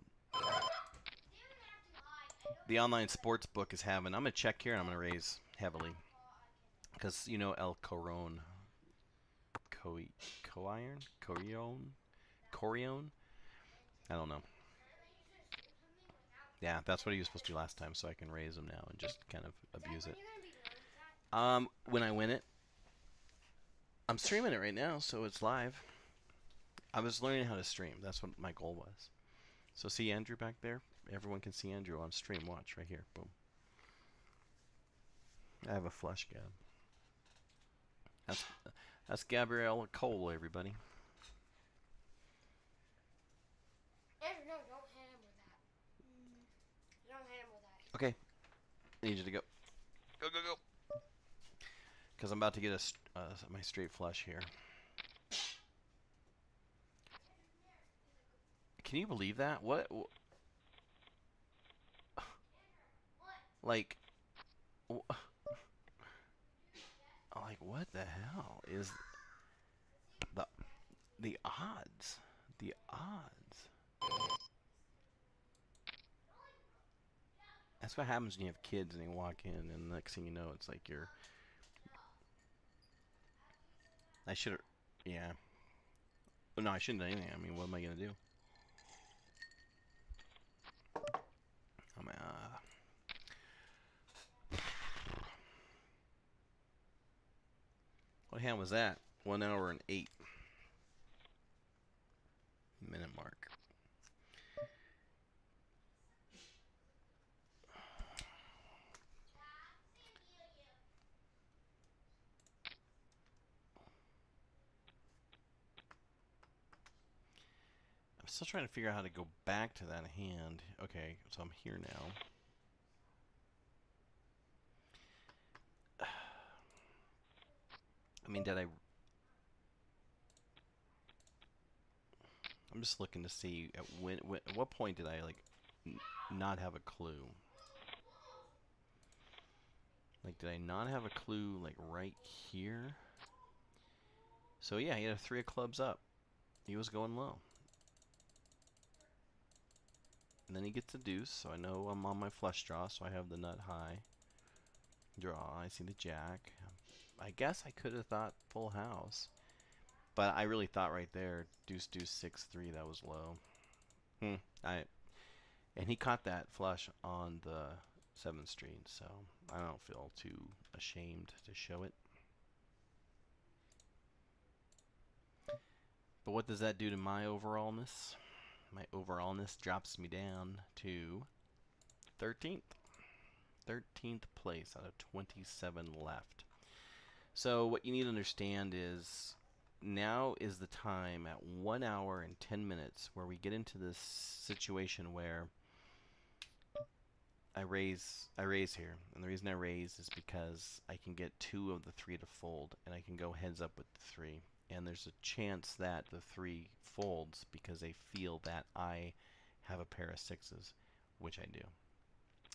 the online sports book is having. I'm going to check here and I'm going to raise heavily. Because, you know, El Coron. Coiron? Corion? I don't know. Yeah, that's what he was supposed to do last time, so I can raise him now and just kind of abuse it. When I win it, I'm streaming it right now, so it's live. I was learning how to stream. That's what my goal was. So see Andrew back there? Everyone can see Andrew on stream. Watch right here. Boom. I have a flush gab. That's Gabrielle Cole, everybody. Andrew, no, don't hit him with that. Don't hit him with that. Okay. I need you to go. Go, go, go. Because I'm about to get my straight flush here. Can you believe that? What? Like, what the hell is the odds? The odds. That's what happens when you have kids and they walk in, and the next thing you know, it's like you're. I should have. Yeah. No, I shouldn't do anything. I mean, what am I gonna do? What hand was that? 1 hour and 8-minute mark. I'm still trying to figure out how to go back to that hand. Okay, so I'm here now. I mean, I'm just looking to see at what point did I like not have a clue? Like, did I not have a clue like right here? So yeah, he had a 3 of clubs up. He was going low. And then he gets a deuce, so I know I'm on my flush draw, so I have the nut high. Draw, I see the jack. I guess I could have thought full house. But I really thought right there, deuce, deuce, 6-3, that was low. And he caught that flush on the 7th street, so I don't feel too ashamed to show it. But what does that do to my overallness? My overallness drops me down to 13th. 13th place out of 27 left. So what you need to understand is now is the time at 1 hour and 10 minutes where we get into this situation where I raise here, and the reason I raise is because I can get 2 of the 3 to fold, and I can go heads up with the 3, and there's a chance that the 3 folds because they feel that I have a pair of 6s, which I do,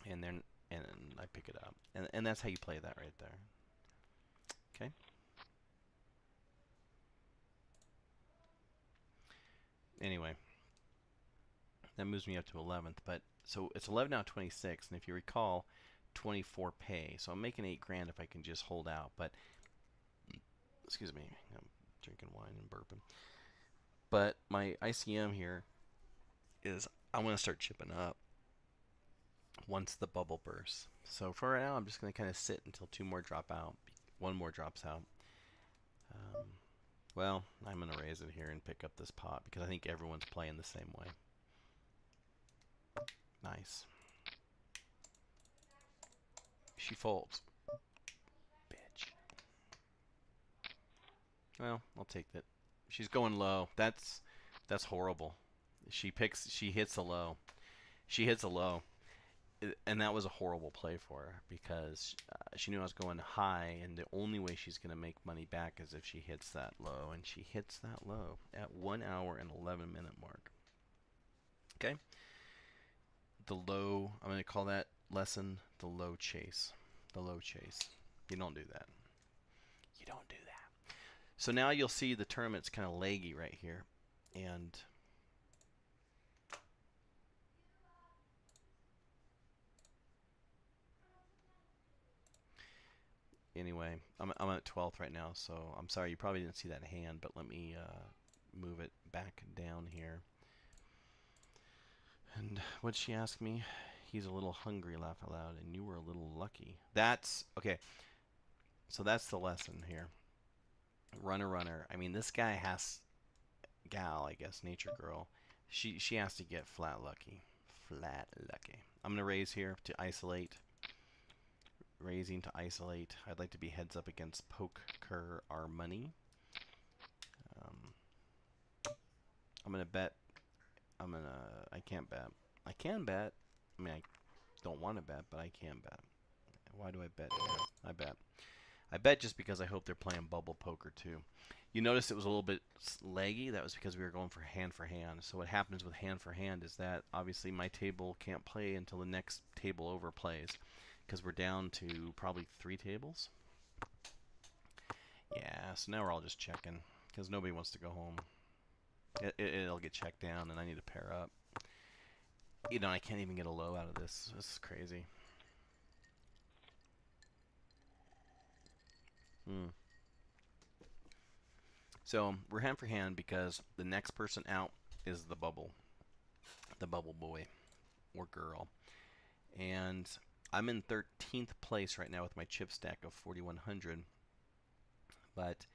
and then I pick it up, and that's how you play that right there. Okay. Anyway, that moves me up to 11th, but so it's 11 now, 26, and if you recall, 24 pay. So I'm making 8 grand if I can just hold out. But excuse me, I'm drinking wine and burping. But my ICM here is I want to start chipping up once the bubble bursts. So for right now, I'm just going to kind of sit until two more drop out. One more drops out. Um, well, I'm going to raise it here and pick up this pot because I think everyone's playing the same way. Nice. She folds. Bitch. Well, I'll take that. She's going low. That's horrible. She hits a low. She hits a low. And that was a horrible play for her because she knew I was going high, and the only way she's going to make money back is if she hits that low, and she hits that low at 1 hour and 11-minute mark. Okay? The low, I'm going to call that lesson the low chase. The low chase. You don't do that. You don't do that. So now you'll see the tournament's kind of leggy right here, and anyway, I'm at 12th right now, so I'm sorry you probably didn't see that hand, but let me move it back down here. And what'd she ask me? He's a little hungry, laugh out loud, and you were a little lucky. That's okay. So that's the lesson here. Runner, runner. I mean, this guy has gal, I guess, nature girl. She has to get flat lucky. Flat lucky. I'm gonna raise here to isolate. Raising to isolate. I'd like to be heads up against Poker our money. I'm gonna bet. I can't bet. I can bet. I mean, I don't want to bet, but I can bet. Why do I bet here? I bet. I bet just because I hope they're playing bubble poker too. You notice it was a little bit leggy. That was because we were going for hand. So what happens with hand for hand is that obviously my table can't play until the next table over plays, because we're down to probably 3 tables. Yeah, so now we're all just checking because nobody wants to go home. It'll get checked down, and I need to pair up. You know, I can't even get a low out of this. This is crazy. So we're hand for hand because the next person out is the bubble boy or girl. And I'm in 13th place right now with my chip stack of 4,100. But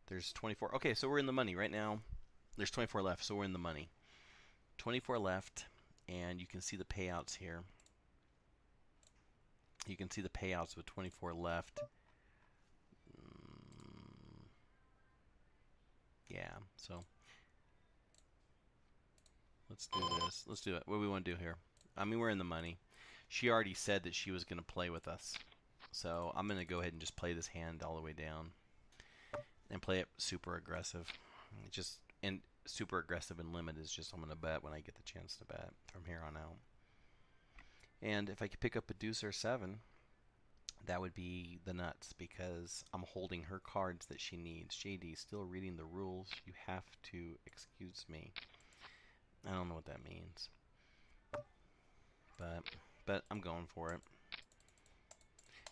there's 24. Okay, so we're in the money right now. There's 24 left, so we're in the money. 24 left, and you can see the payouts here. You can see the payouts with 24 left. Yeah, so let's do this. Let's do it. What do we want to do here? I mean, we're in the money. She already said that she was going to play with us. So I'm going to go ahead and just play this hand all the way down. And play it super aggressive. And super aggressive and limit is just I'm going to bet when I get the chance to bet from here on out. And if I could pick up a deuce or 7, that would be the nuts because I'm holding her cards that she needs. JD, still reading the rules. You have to excuse me. I don't know what that means. But I'm going for it.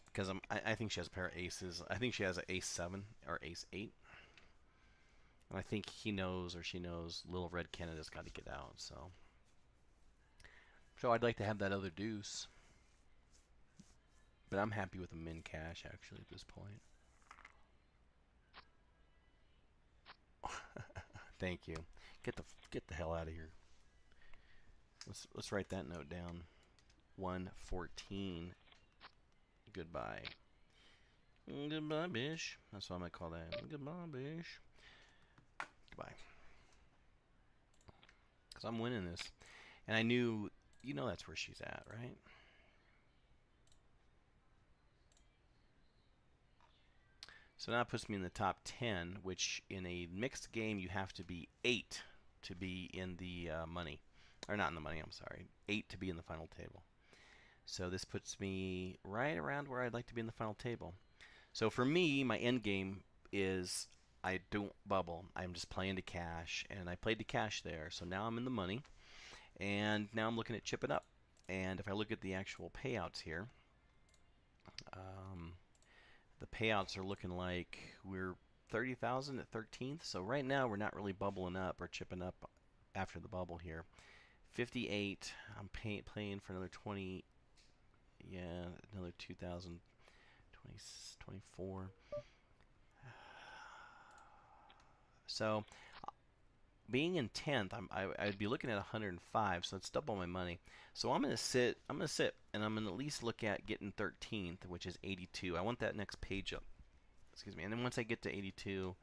Because I think she has a pair of aces. I think she has an ace 7 or ace 8. And I think he knows or she knows Little Red Canada's got to get out. So I'd like to have that other deuce. But I'm happy with a min cash actually at this point. Thank you. Get the hell out of here. Let's write that note down. 114. Goodbye. Goodbye, bish. That's what I'm gonna call that. Goodbye, bish. Goodbye. Because I'm winning this. And I knew, you know that's where she's at, right? So now it puts me in the top 10, which in a mixed game you have to be 8 to be in the money. Or not in the money, I'm sorry. 8 to be in the final table. So this puts me right around where I'd like to be in the final table. So for me, my end game is I don't bubble. I'm just playing to cash, and I played to cash there. So now I'm in the money, and now I'm looking at chipping up. And if I look at the actual payouts here, the payouts are looking like we're 30,000 at 13th. So right now we're not really bubbling up or chipping up after the bubble here. 58. I'm playing for another 20. Yeah, another 2,000. 24. So being in 10th, I'd be looking at 105, so it's double my money. So I'm gonna sit. And I'm gonna at least look at getting 13th, which is 82. I want that next page up. Excuse me. And then once I get to 82,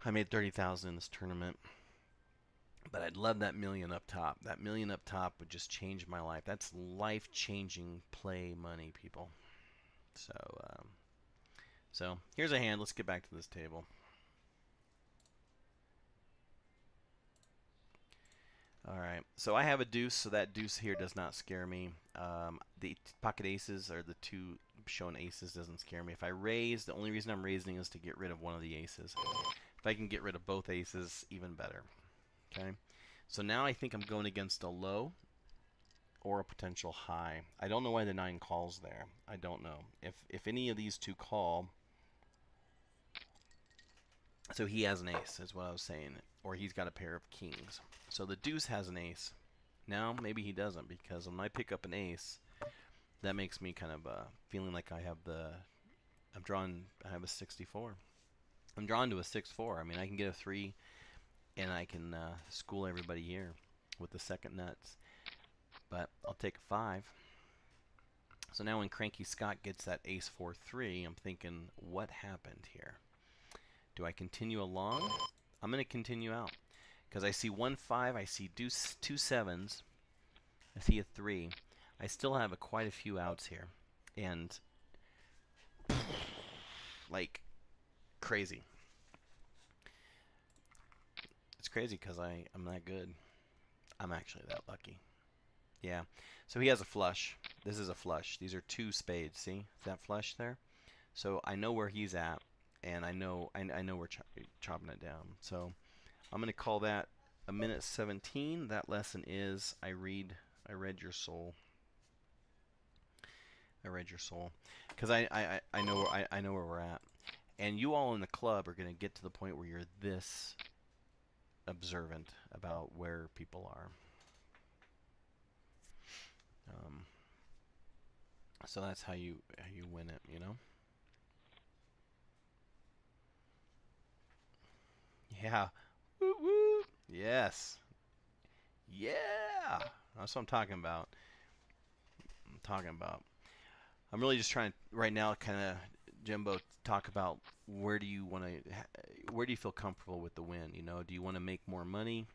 I made 30,000 in this tournament. But I'd love that million up top. That million up top would just change my life. That's life-changing play money, people. So, so here's a hand. Let's get back to this table. All right, so I have a deuce, so that deuce here does not scare me. The pocket aces, or the two shown aces, doesn't scare me. If I raise, the only reason I'm raising is to get rid of one of the aces. If I can get rid of both aces, even better. Okay, so now I think I'm going against a low or a potential high. I don't know why the 9 calls there. I don't know. If any of these two call, so he has an ace, is what I was saying, or he's got a pair of kings. So the deuce has an ace. Now maybe he doesn't, because when I pick up an ace, that makes me kind of feeling like I have I have a 64. I'm drawn to a 6-4. I mean, I can get a 3, and I can school everybody here with the second nuts. But I'll take a 5. So now when Cranky Scott gets that ace 4-3, I'm thinking, what happened here? Do I continue along? I'm going to continue out. Because I see 1-5, I see deuce, 2 7s, I see a 3. I still have quite a few outs here. And, like, crazy. It's crazy because I'm that good. I'm actually that lucky. Yeah. So he has a flush. This is a flush. These are 2 spades. See? Is that flush there? So I know where he's at. And I know we're chopping it down. So I'm going to call that a minute 17. That lesson is I read your soul. I read your soul, because I know where we're at, and you all in the club are going to get to the point where you're this observant about where people are. So that's how you win it, you know. Yeah. Woo woo. Yes. Yeah. That's what I'm talking about. I'm really just trying to right now, kind of, Jimbo, talk about where do you feel comfortable with the win? You know, do you want to make more money?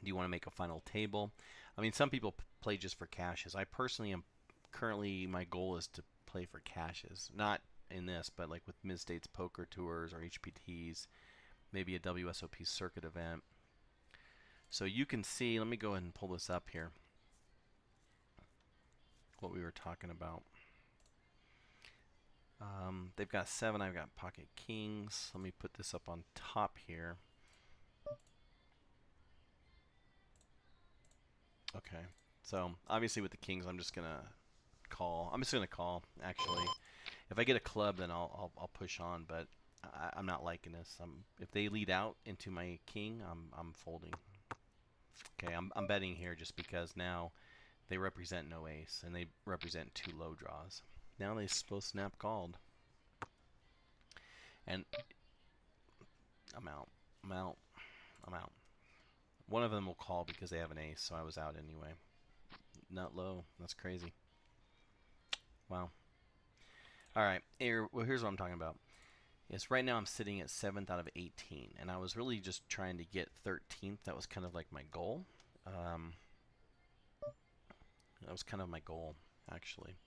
Do you want to make a final table? I mean, some people play just for cashes. I personally am currently, my goal is to play for cashes, not in this, but like with Mid-States Poker Tours or HPTs, maybe a WSOP circuit event. So you can see, let me go ahead and pull this up here, what we were talking about. They've got 7, I've got pocket kings. Let me put this up on top here. Okay, so obviously with the kings, I'm just gonna call. I'm just gonna call. Actually, if I get a club, then I'll push on. But I'm not liking this. If they lead out into my king, I'm folding. Okay, I'm betting here just because now they represent no ace and they represent 2 low draws. Now they supposed snap called, and I'm out. I'm out. I'm out. One of them will call because they have an ace, so I was out anyway. Not low. That's crazy. Wow. All right. Well, here's what I'm talking about. Yes, right now I'm sitting at 7th out of 18, and I was really just trying to get 13th. That was kind of like my goal. That was kind of my goal, actually.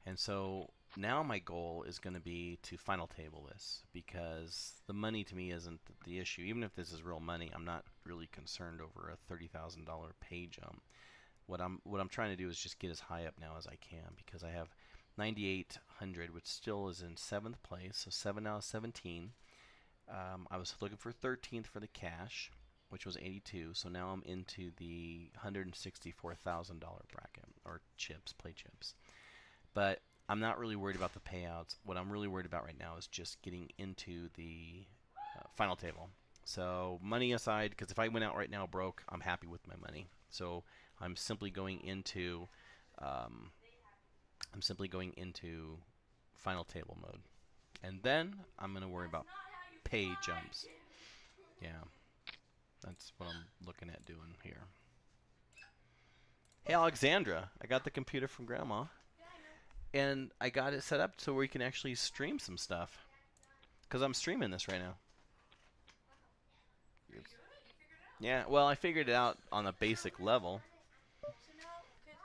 And so now my goal is going to be to final table this, because the money to me isn't the issue. Even if this is real money, I'm not really concerned over a $30,000 pay jump. What I'm trying to do is just get as high up now as I can, because I have 9,800, which still is in 7th place, so 7 out of 17. I was looking for 13th for the cash, which was 82, so now I'm into the $164,000 bracket, or chips, play chips. But I'm not really worried about the payouts. What I'm really worried about right now is just getting into the final table. So money aside, because if I went out right now broke, I'm happy with my money. So I'm simply going into um, final table mode, and then I'm gonna worry about pay jumps. Yeah, that's what I'm looking at doing here. Hey Alexandra, I got the computer from Grandma, and I got it set up so we can actually stream some stuff. Cause I'm streaming this right now. Yeah, well, I figured it out on a basic level. So now, could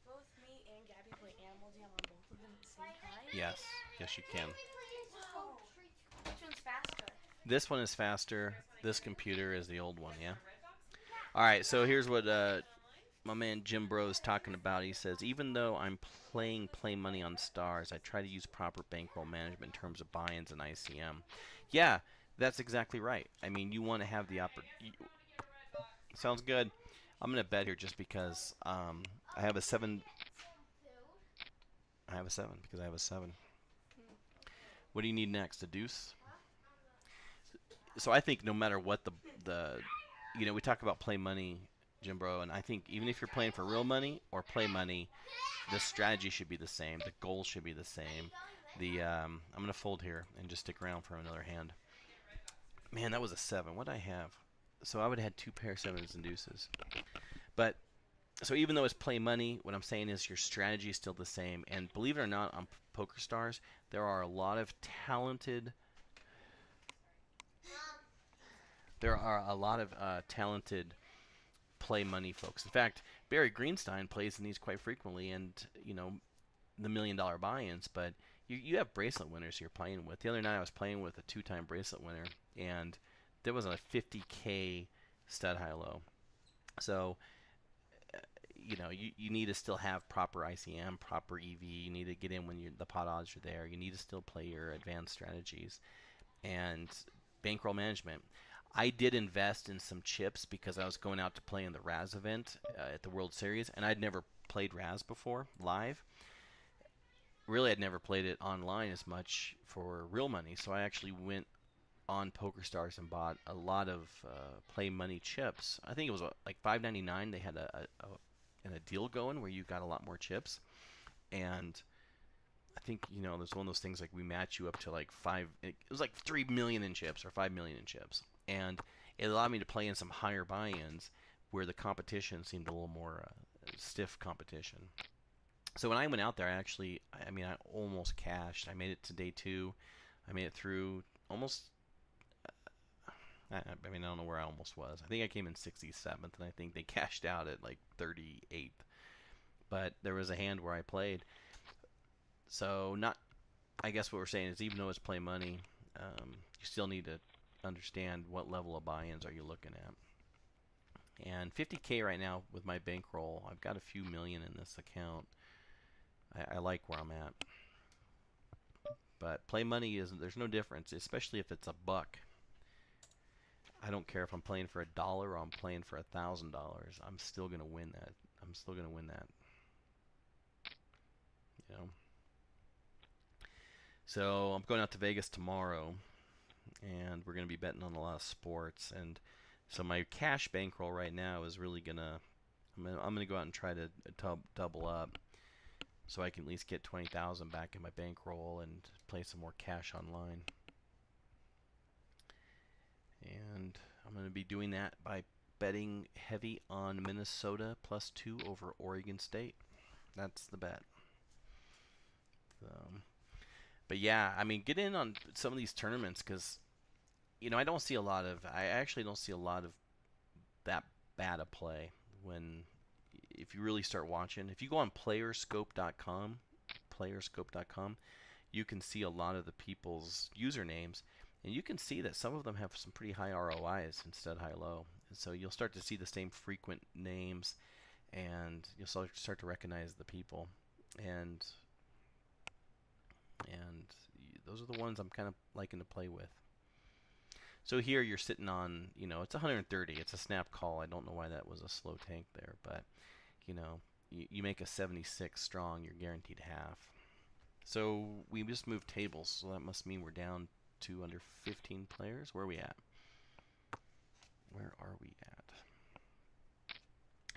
both me and Gabby play Animal Jam on both of them at the same time? Yes, yes, you can. Whoa! Which one's faster? This one is faster. This computer is the old one, yeah? All right, so here's what my man Jim Bro is talking about. He says, even though I'm playing play money on stars, I try to use proper bankroll management in terms of buy-ins and ICM. Yeah, that's exactly right. I mean, you want to have the sounds good. I'm gonna bet here just because I have a seven. I have a seven because I have a seven. What do you need next? A deuce? So I think no matter what the we talk about play money, Jim Bro, and I think even if you're playing for real money or play money, the strategy should be the same. The goal should be the same. I'm gonna fold here and just stick around for another hand. Man, that was a seven. What did I have? So I would have had two pair sevens and deuces. But so even though it's play money, what I'm saying is your strategy is still the same. And believe it or not, on PokerStars, there are a lot of talented. There are a lot of talented play money folks. In fact, Barry Greenstein plays in these quite frequently, and the $1 million buy-ins. But you have bracelet winners you're playing with. The other night I was playing with a two-time bracelet winner, and there was a 50K stud high low. So you need to still have proper ICM, proper EV. You need to get in when the pot odds are there. You need to still play your advanced strategies and bankroll management. I did invest in some chips because I was going out to play in the Raz event at the World Series, and I'd never played Raz before live. Really, I'd never played it online as much for real money, so I actually went on PokerStars and bought a lot of play money chips. I think it was like $5.99. They had a deal going where you got a lot more chips, and I think there's one of those things like we match you up to like five. It was like 3 million in chips or 5 million in chips, and it allowed me to play in some higher buy-ins where the competition seemed a little more stiff competition. So when I went out there, I almost cashed. I made it to day two. I made it through almost. I don't know where I almost was. I think I came in 67th, and I think they cashed out at like 38th. But there was a hand where I played. So I guess what we're saying is even though it's play money, you still need to understand what level of buy-ins are you looking at. And 50K right now with my bankroll, I've got a few million in this account. I like where I'm at. But play money there's no difference, especially if it's a buck. I don't care if I'm playing for $1 or I'm playing for $1,000. I'm still gonna win that. I'm still gonna win that. So I'm going out to Vegas tomorrow, and we're gonna be betting on a lot of sports. And so my cash bankroll right now is really gonna. I'm gonna go out and try to double up, so I can at least get 20,000 back in my bankroll and play some more cash online. And I'm going to be doing that by betting heavy on Minnesota +2 over Oregon State. That's the bet. But yeah, get in on some of these tournaments because, I actually don't see a lot of that bad a play if you really start watching. If you go on playerscope.com, you can see a lot of the people's usernames. And you can see that some of them have some pretty high ROIs instead high-low. And so you'll start to see the same frequent names, and you'll start to recognize the people. And those are the ones I'm kind of liking to play with. So here you're sitting on, it's 130. It's a snap call. I don't know why that was a slow tank there, but, you make a 76 strong, you're guaranteed half. So we just moved tables, so that must mean we're down to under 15 players. Where are we at?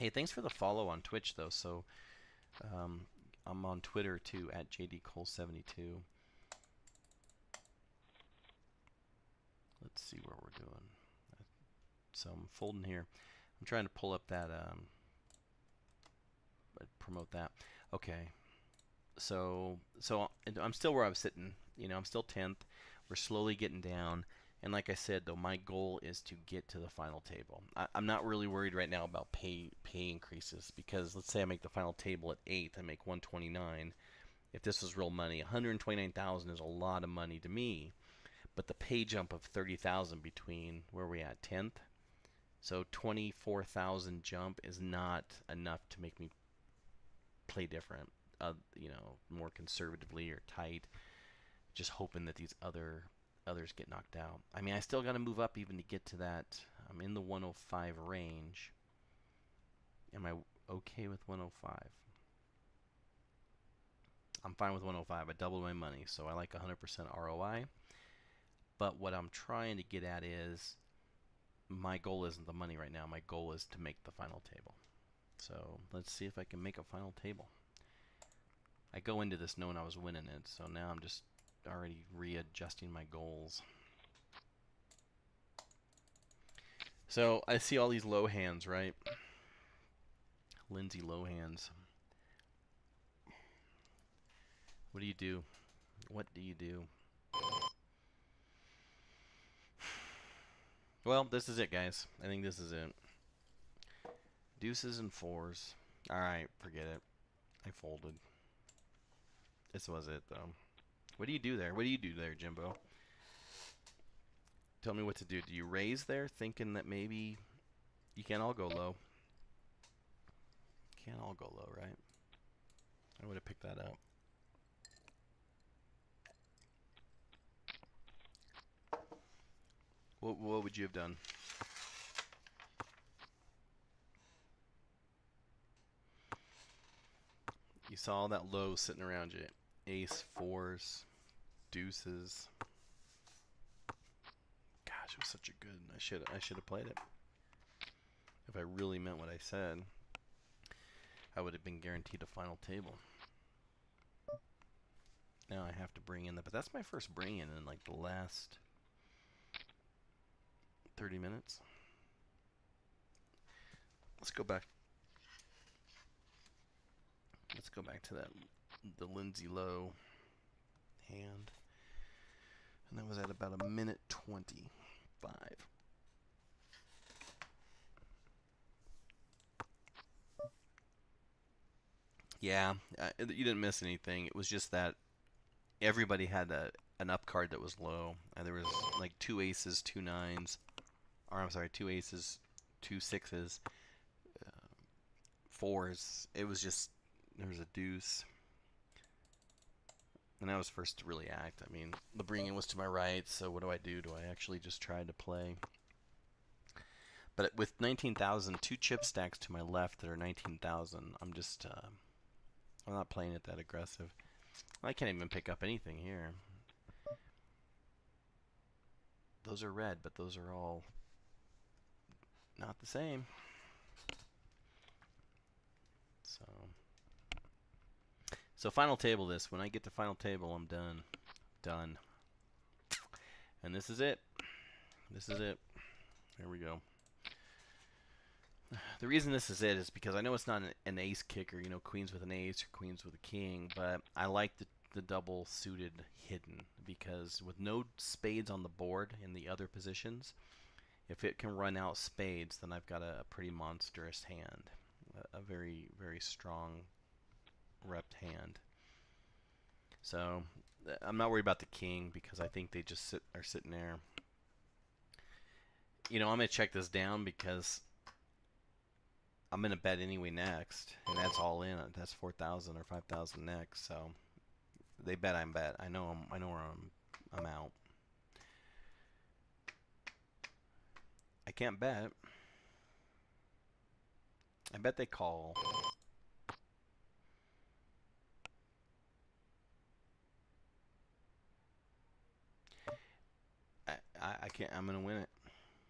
Hey, thanks for the follow on Twitch though. So um, I'm on Twitter too at JDCole72. Let's see where we're doing. So I'm folding here. I'm trying to pull up that promote that. Okay. So I'm still where I was sitting. You know, I'm still 10th. We're slowly getting down. And like I said, though, my goal is to get to the final table. I'm not really worried right now about pay increases because let's say I make the final table at 8th, I make 129. If this was real money, 129,000 is a lot of money to me. But the pay jump of 30,000 between where we at 10th, so 24,000 jump is not enough to make me play different. You know, more conservatively or tight, just hoping that these others get knocked out. I mean, I still got to move up even to get to that. I'm in the 105 range. Am I okay with 105? I'm fine with 105. I doubled my money, so I like 100% ROI. But what I'm trying to get at is my goal isn't the money right now. My goal is to make the final table. So let's see if I can make a final table. I go into this knowing I was winning it, so now I'm just already readjusting my goals. So I see all these low hands, right? Lindsay low hands. What do you do? What do you do? Well, this is it, guys. I think this is it. Deuces and fours. Alright, forget it. I folded. This was it, though. What do you do there? What do you do there, Jimbo? Tell me what to do. Do you raise there, thinking that maybe you can't all go low? Can't all go low, right? I would have picked that up. What would you have done? You saw all that low sitting around you. Ace, fours, deuces. Gosh, it was such a good. I should have played it. If I really meant what I said, I would have been guaranteed a final table. Now I have to bring in but that's my first bring in like the last 30 minutes. Let's go back. Let's go back to the Lindsay Low hand. And that was at about a minute 25. Yeah, you didn't miss anything. It was just that everybody had an up card that was low. There was like two aces, two nines, or I'm sorry, two aces, two sixes, fours. It was just there was a deuce, and I was first to really act. I mean, the bring-in was to my right, so what do? Do I actually just try to play? But with 19,000, two chip stacks to my left that are 19,000, I'm just I'm not playing it that aggressive. I can't even pick up anything here. Those are red, but those are all not the same. So final table this. When I get to final table, I'm done. Done. And this is it. This is it. Here we go. The reason this is it is because I know it's not an ace kicker, you know, queens with an ace or queens with a king, but I like the double suited hidden because with no spades on the board in the other positions, if it can run out spades, then I've got a pretty monstrous hand. A very, very strong repped hand. So I'm not worried about the king because I think they just are sitting there. You know, I'm going to check this down because I'm going to bet anyway next, and that's all in. That's 4,000 or 5,000 next. So they bet I'm bet. I know where I'm out. I can't bet. I bet they call. I can't. I'm gonna win it.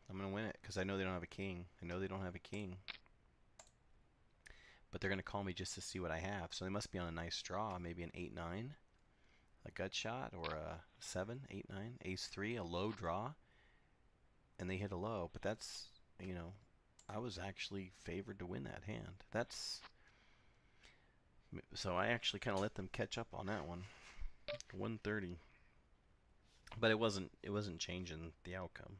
I'm gonna win it because I know they don't have a king. I know they don't have a king. but they're going to call me just to see what I have. So they must be on a nice draw, maybe an 8-9, a gut shot, or a 7, 8-9, ace-3, a low draw, and they hit a low. But that's, you know, I was actually favored to win that hand. So I actually kind of let them catch up on that one. 130. But it wasn't changing the outcome.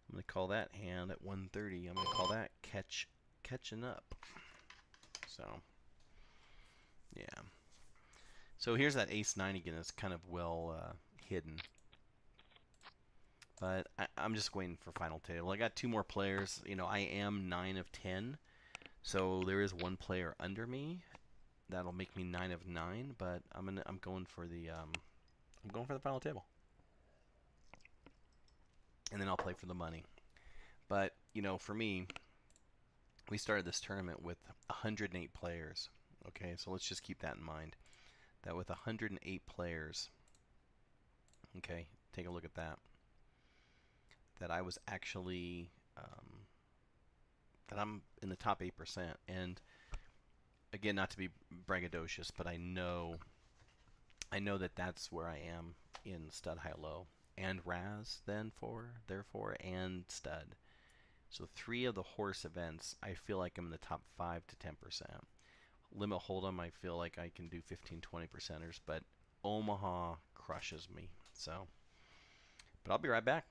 I'm going to call that hand at 130. I'm going to call that catching up. So, yeah. So here's that ace-9 again. It's kind of well hidden. But I'm just waiting for final table. I got two more players. You know, I am 9 of 10. So there is one player under me. That'll make me 9 of 9. But I'm going for the final table. And then I'll play for the money. But, you know, for me, we started this tournament with 108 players. Okay, so let's just keep that in mind. That with 108 players, okay, take a look at that. That I was actually, that I'm in the top 8%. And again, not to be braggadocious, but I know that that's where I am in stud high low and Raz therefore and stud. So 3 of the horse events, I feel like I'm in the top 5 to 10%. Limit hold'em, I feel like I can do 15-20%ers, but Omaha crushes me. So, but I'll be right back.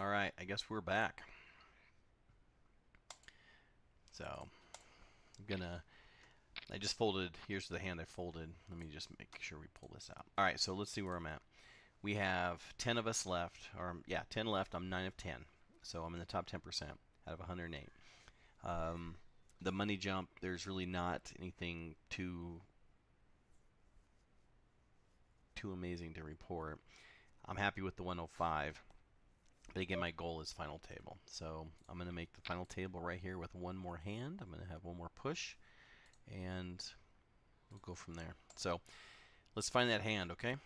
All right, I guess we're back. So I'm gonna. I just folded. Here's the hand I folded. Let me just make sure we pull this out. All right, so let's see where I'm at. We have 10 of us left, or yeah, 10 left. I'm 9 of 10, so I'm in the top 10% out of 108. The money jump, there's really not anything too amazing to report. I'm happy with the 105. But again, my goal is final table. So I'm going to make the final table right here with one more hand. I'm going to have one more push, and we'll go from there. So let's find that hand, okay?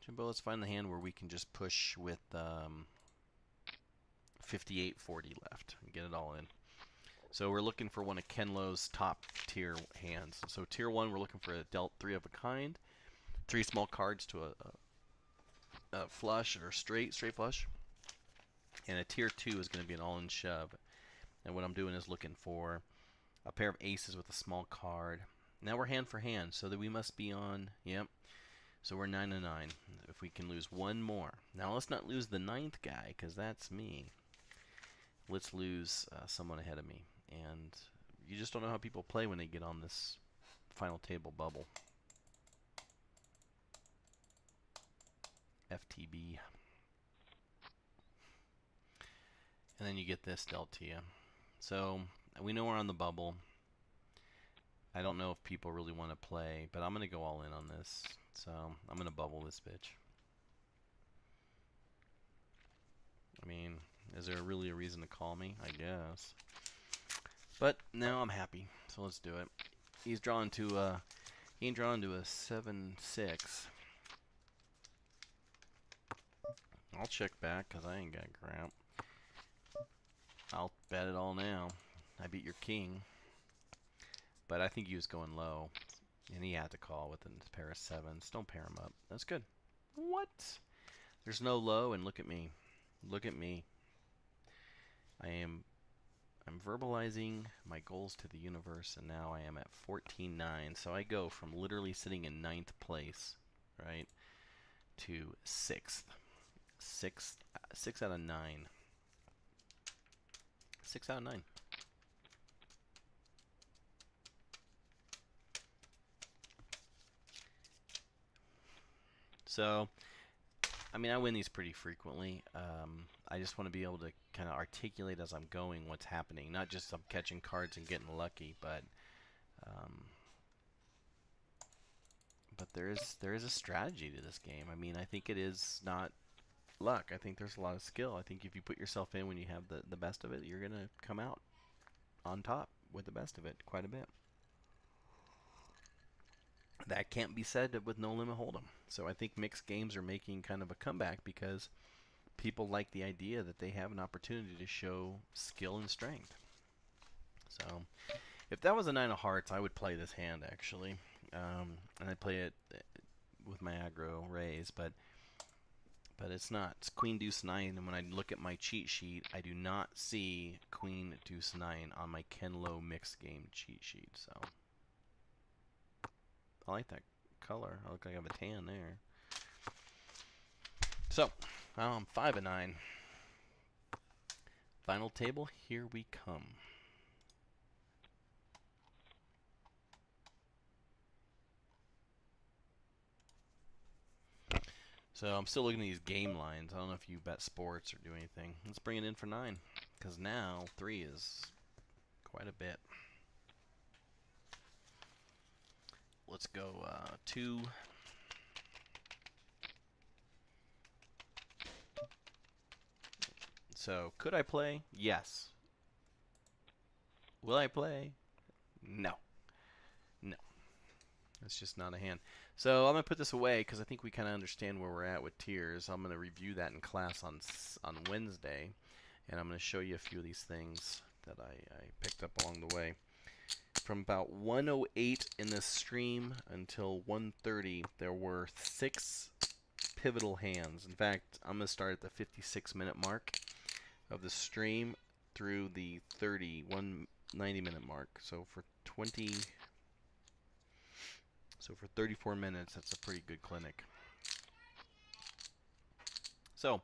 Jimbo, let's find the hand where we can just push with 58.40 left and get it all in. So we're looking for one of Ken Lo's top tier hands. So tier 1, we're looking for a dealt 3 of a kind, 3 small cards to a flush or straight flush. And a tier 2 is going to be an all-in shove. And what I'm doing is looking for a pair of aces with a small card. Now we're hand for hand, so that we must be on, yep. So we're 9 and 9. If we can lose one more. Now let's not lose the 9th guy, because that's me. Let's lose someone ahead of me. And you just don't know how people play when they get on this final table bubble. FTB. And then you get this dealt to you. So we know we're on the bubble. I don't know if people really want to play, but I'm going to go all in on this. So I'm going to bubble this bitch. I mean, is there really a reason to call me? I guess. But now I'm happy, so let's do it. He's drawn to a 7-6. I'll check back because I ain't got crap. I'll bet it all now. I beat your king. But I think he was going low. And he had to call with a pair of 7s. Don't pair him up. That's good. What? There's no low, and look at me. Look at me. I'm verbalizing my goals to the universe, and now I am at 14-9. So I go from literally sitting in 9th place, right, to 6th. 6 out of 9. 6 out of 9. So, I mean, I win these pretty frequently. I just want to be able to kind of articulate as I'm going what's happening. Not just I'm catching cards and getting lucky, but there is a strategy to this game. I mean, I think it is not luck. I think there's a lot of skill. I think if you put yourself in when you have the best of it, you're going to come out on top with the best of it quite a bit. That can't be said with No Limit Hold'em. So I think mixed games are making kind of a comeback because people like the idea that they have an opportunity to show skill and strength. So if that was a 9 of hearts, I would play this hand actually. And I'd play it with my aggro raise, but it's not. It's Queen Deuce 9, and when I look at my cheat sheet, I do not see Queen Deuce 9 on my Ken Lo mixed game cheat sheet. So I like that color. I look like I have a tan there. So I'm 5 and 9. Final table, here we come. So I'm still looking at these game lines. I don't know if you bet sports or do anything. Let's bring it in for 9, because now 3 is quite a bit. Let's go 2. So could I play? Yes. Will I play? No. No. That's just not a hand. So I'm going to put this away because I think we kind of understand where we're at with tiers. I'm going to review that in class on Wednesday. And I'm going to show you a few of these things that I picked up along the way. From about 1:08 in this stream until 1:30, there were 6 pivotal hands. In fact, I'm going to start at the 56-minute mark of the stream through the 90-minute mark. So for 34 minutes, that's a pretty good clinic. So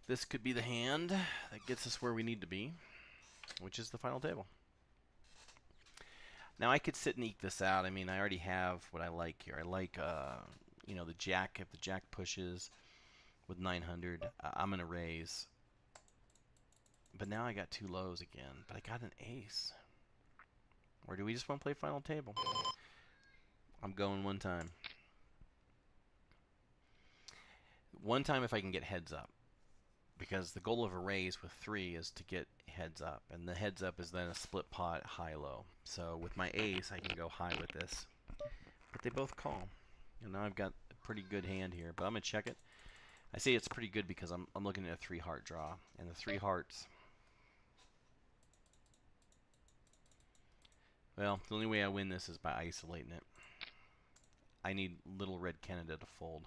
This could be the hand that gets us where we need to be, which is the final table. Now I could sit and eke this out. I mean, I already have what I like here. I like, the jack. If the jack pushes with 900, I'm gonna raise. But now I got two lows again. But I got an ace. Or do we just want to play final table? I'm going one time. One time if I can get heads up. Because the goal of a raise with 3 is to get heads up. And the heads up is then a split pot high-low. So with my ace, I can go high with this. But they both call. And now I've got a pretty good hand here. But I'm going to check it. I say it's pretty good because I'm looking at a 3-heart draw. And the 3 hearts... Well, the only way I win this is by isolating it. I need Little Red Canada to fold.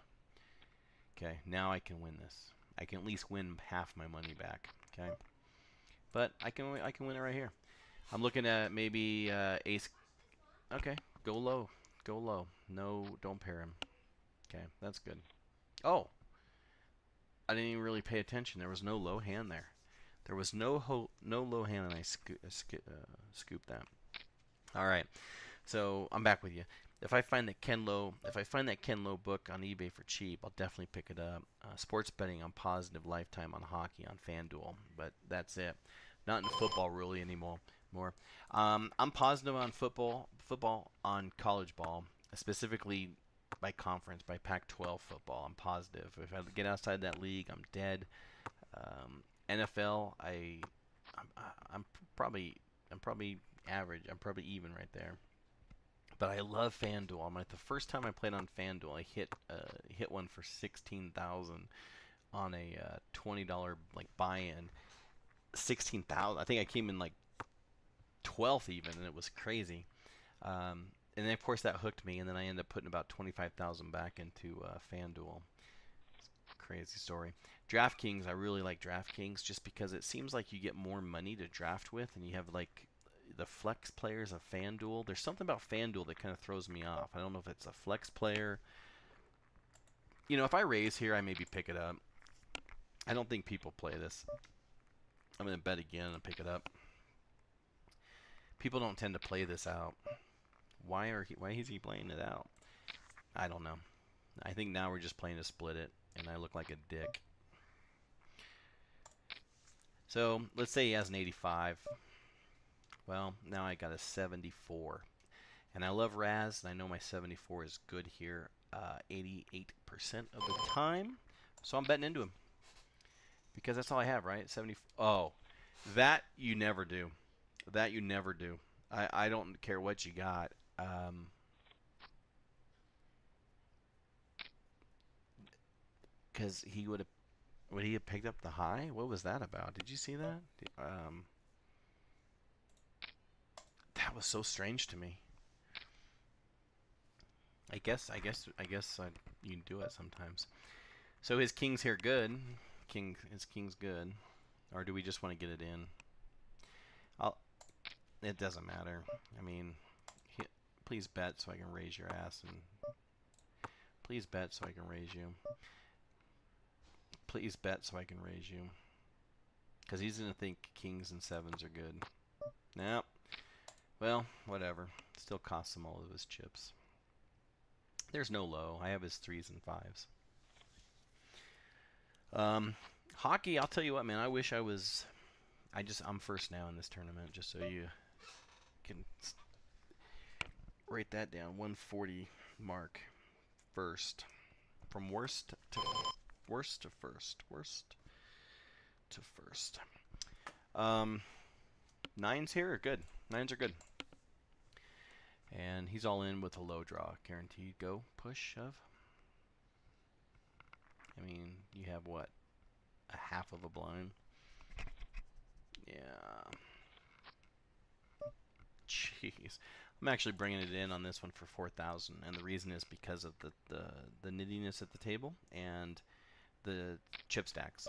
Okay, now I can win this. I can at least win half my money back. Okay, but I can win it right here. I'm looking at maybe ace. Okay, go low, go low. No, don't pair him. Okay, that's good. Oh, I didn't even really pay attention. There was no low hand there. There was no low hand, and I scooped that. All right, so I'm back with you. If I find that Ken Lo book on eBay for cheap, I'll definitely pick it up. Sports betting, I'm positive lifetime on hockey on FanDuel, but that's it. Not in football really anymore. I'm positive on football on college ball, specifically by conference, by Pac-12 football. I'm positive. If I get outside that league, I'm dead. NFL, I'm probably average. I'm probably even right there. But I love FanDuel. The first time I played on FanDuel, I hit one for 16,000 on a $20 like buy-in. 16,000. I think I came in like 12th even, and it was crazy. And then of course that hooked me, and then I ended up putting about 25,000 back into FanDuel. Crazy story. DraftKings, I really like DraftKings just because it seems like you get more money to draft with, and you have like the flex players of FanDuel. There's something about FanDuel that kind of throws me off. I don't know if it's a flex player. If I raise here, I maybe pick it up. I don't think people play this. I'm going to bet again and pick it up. People don't tend to play this out. Why is he playing it out? I don't know. I think now we're just playing to split it, and I look like a dick. So let's say he has an 85. Well, now I got a 74. And I love Raz, and I know my 74 is good here 88% of the time. So I'm betting into him. Because that's all I have, right? 70. Oh, that you never do. That you never do. I don't care what you got. Because would he have picked up the high? What was that about? Did you see that? That was so strange to me. I guess you can do it sometimes. So his king's here good. His king's good. Or do we just want to get it in? It doesn't matter. I mean, please bet so I can raise your ass, and please bet so I can raise you. Please bet so I can raise you. Because he's going to think kings and sevens are good. Nope. Well, whatever. Still costs him all of his chips. There's no low. I have his 3s and 5s. Hockey, I'll tell you what, man. I wish I was... I'm first now in this tournament, just so you can write that down. 140 mark. First. From worst to first. Worst to first. Nines here are good. Nines are good. And he's all in with a low draw. Guaranteed go, push, shove. I mean, you have what? A half of a blind? Yeah. Jeez. I'm actually bringing it in on this one for 4,000, and the reason is because of the nittiness at the table and the chip stacks.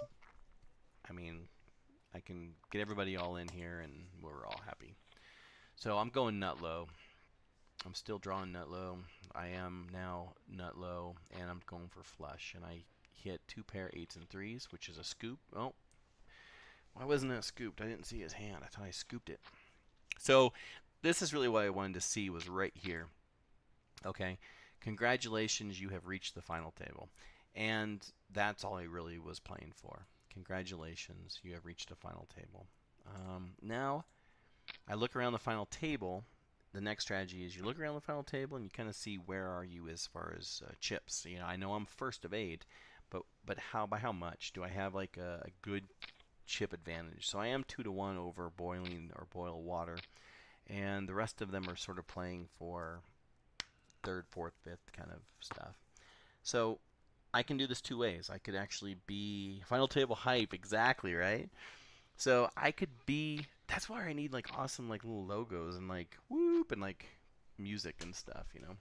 I mean, I can get everybody all in here, and we're all happy. So I'm going nut low. I'm still drawing nut low. I am now nut low, and I'm going for flush, and hit 2 pair 8s and 3s, which is a scoop. Oh, why wasn't that scooped? I didn't see his hand. I thought I scooped it. So this is really what I wanted to see was right here. Okay, congratulations, you have reached the final table. And that's all I really was playing for. Congratulations, you have reached the final table. Now, I look around the final table. The next strategy is you look around the final table and you kind of see where are you as far as chips. You know, I know I'm first of 8, but how by how much? Do I have like a good chip advantage? So I am 2-1 over boiling or boil water, and the rest of them are sort of playing for third, fourth, fifth kind of stuff. So I can do this two ways. I could actually be final table hype, exactly, right? So I could be. That's why I need like awesome like little logos and like whoop and like music and stuff. You know,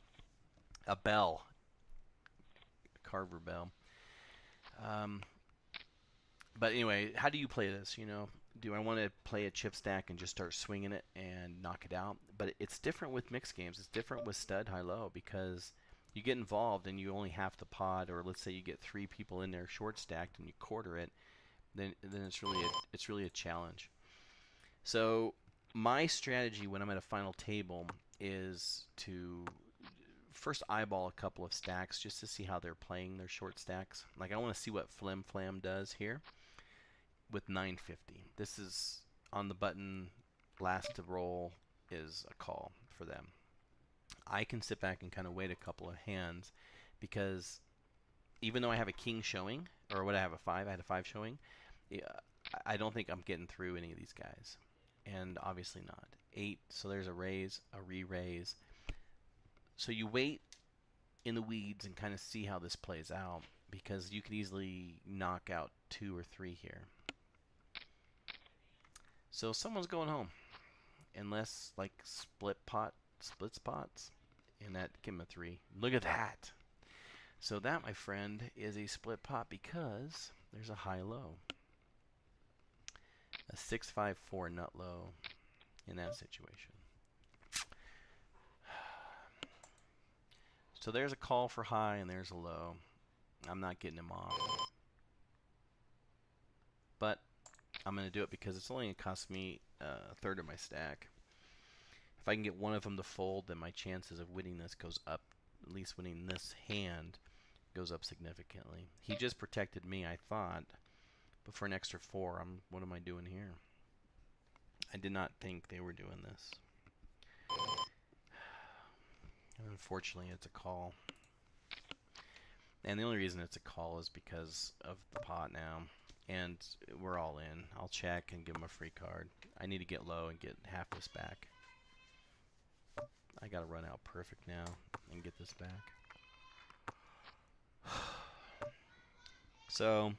a bell, a Carver bell. Um, but anyway, how do you play this? You know, do I want to play a chip stack and just start swinging it and knock it out? But it's different with mixed games. It's different with stud high low because you get involved and you only half the pot, or let's say you get 3 people in there short stacked and you quarter it, then it's really a challenge. So my strategy when I'm at a final table is to first eyeball a couple of stacks just to see how they're playing their short stacks. Like I want to see what Flim Flam does here with 950. This is on the button last to roll is a call for them. I can sit back and kind of wait a couple of hands because even though I have a king showing, or what I have a 5, I had a 5 showing, yeah, I don't think I'm getting through any of these guys. And obviously not. 8, so there's a raise, a re-raise. So you wait in the weeds and kind of see how this plays out because you could easily knock out 2 or 3 here. So someone's going home. Unless like splits pots. And that, give him a 3. Look at that. So that, my friend, is a split pot because there's a high-low. A 6-5-4 nut low in that situation. So there's a call for high and there's a low. I'm not getting him off. But I'm going to do it because it's only going to cost me a third of my stack. If I can get one of them to fold, then my chances of winning this goes up. At least winning this hand goes up significantly. He just protected me, I thought. But for an extra 4, what am I doing here? I did not think they were doing this. Unfortunately, it's a call. And the only reason it's a call is because of the pot now. And we're all in. I'll check and give him a free card. I need to get low and get half this back. I gotta run out perfect now and get this back. So,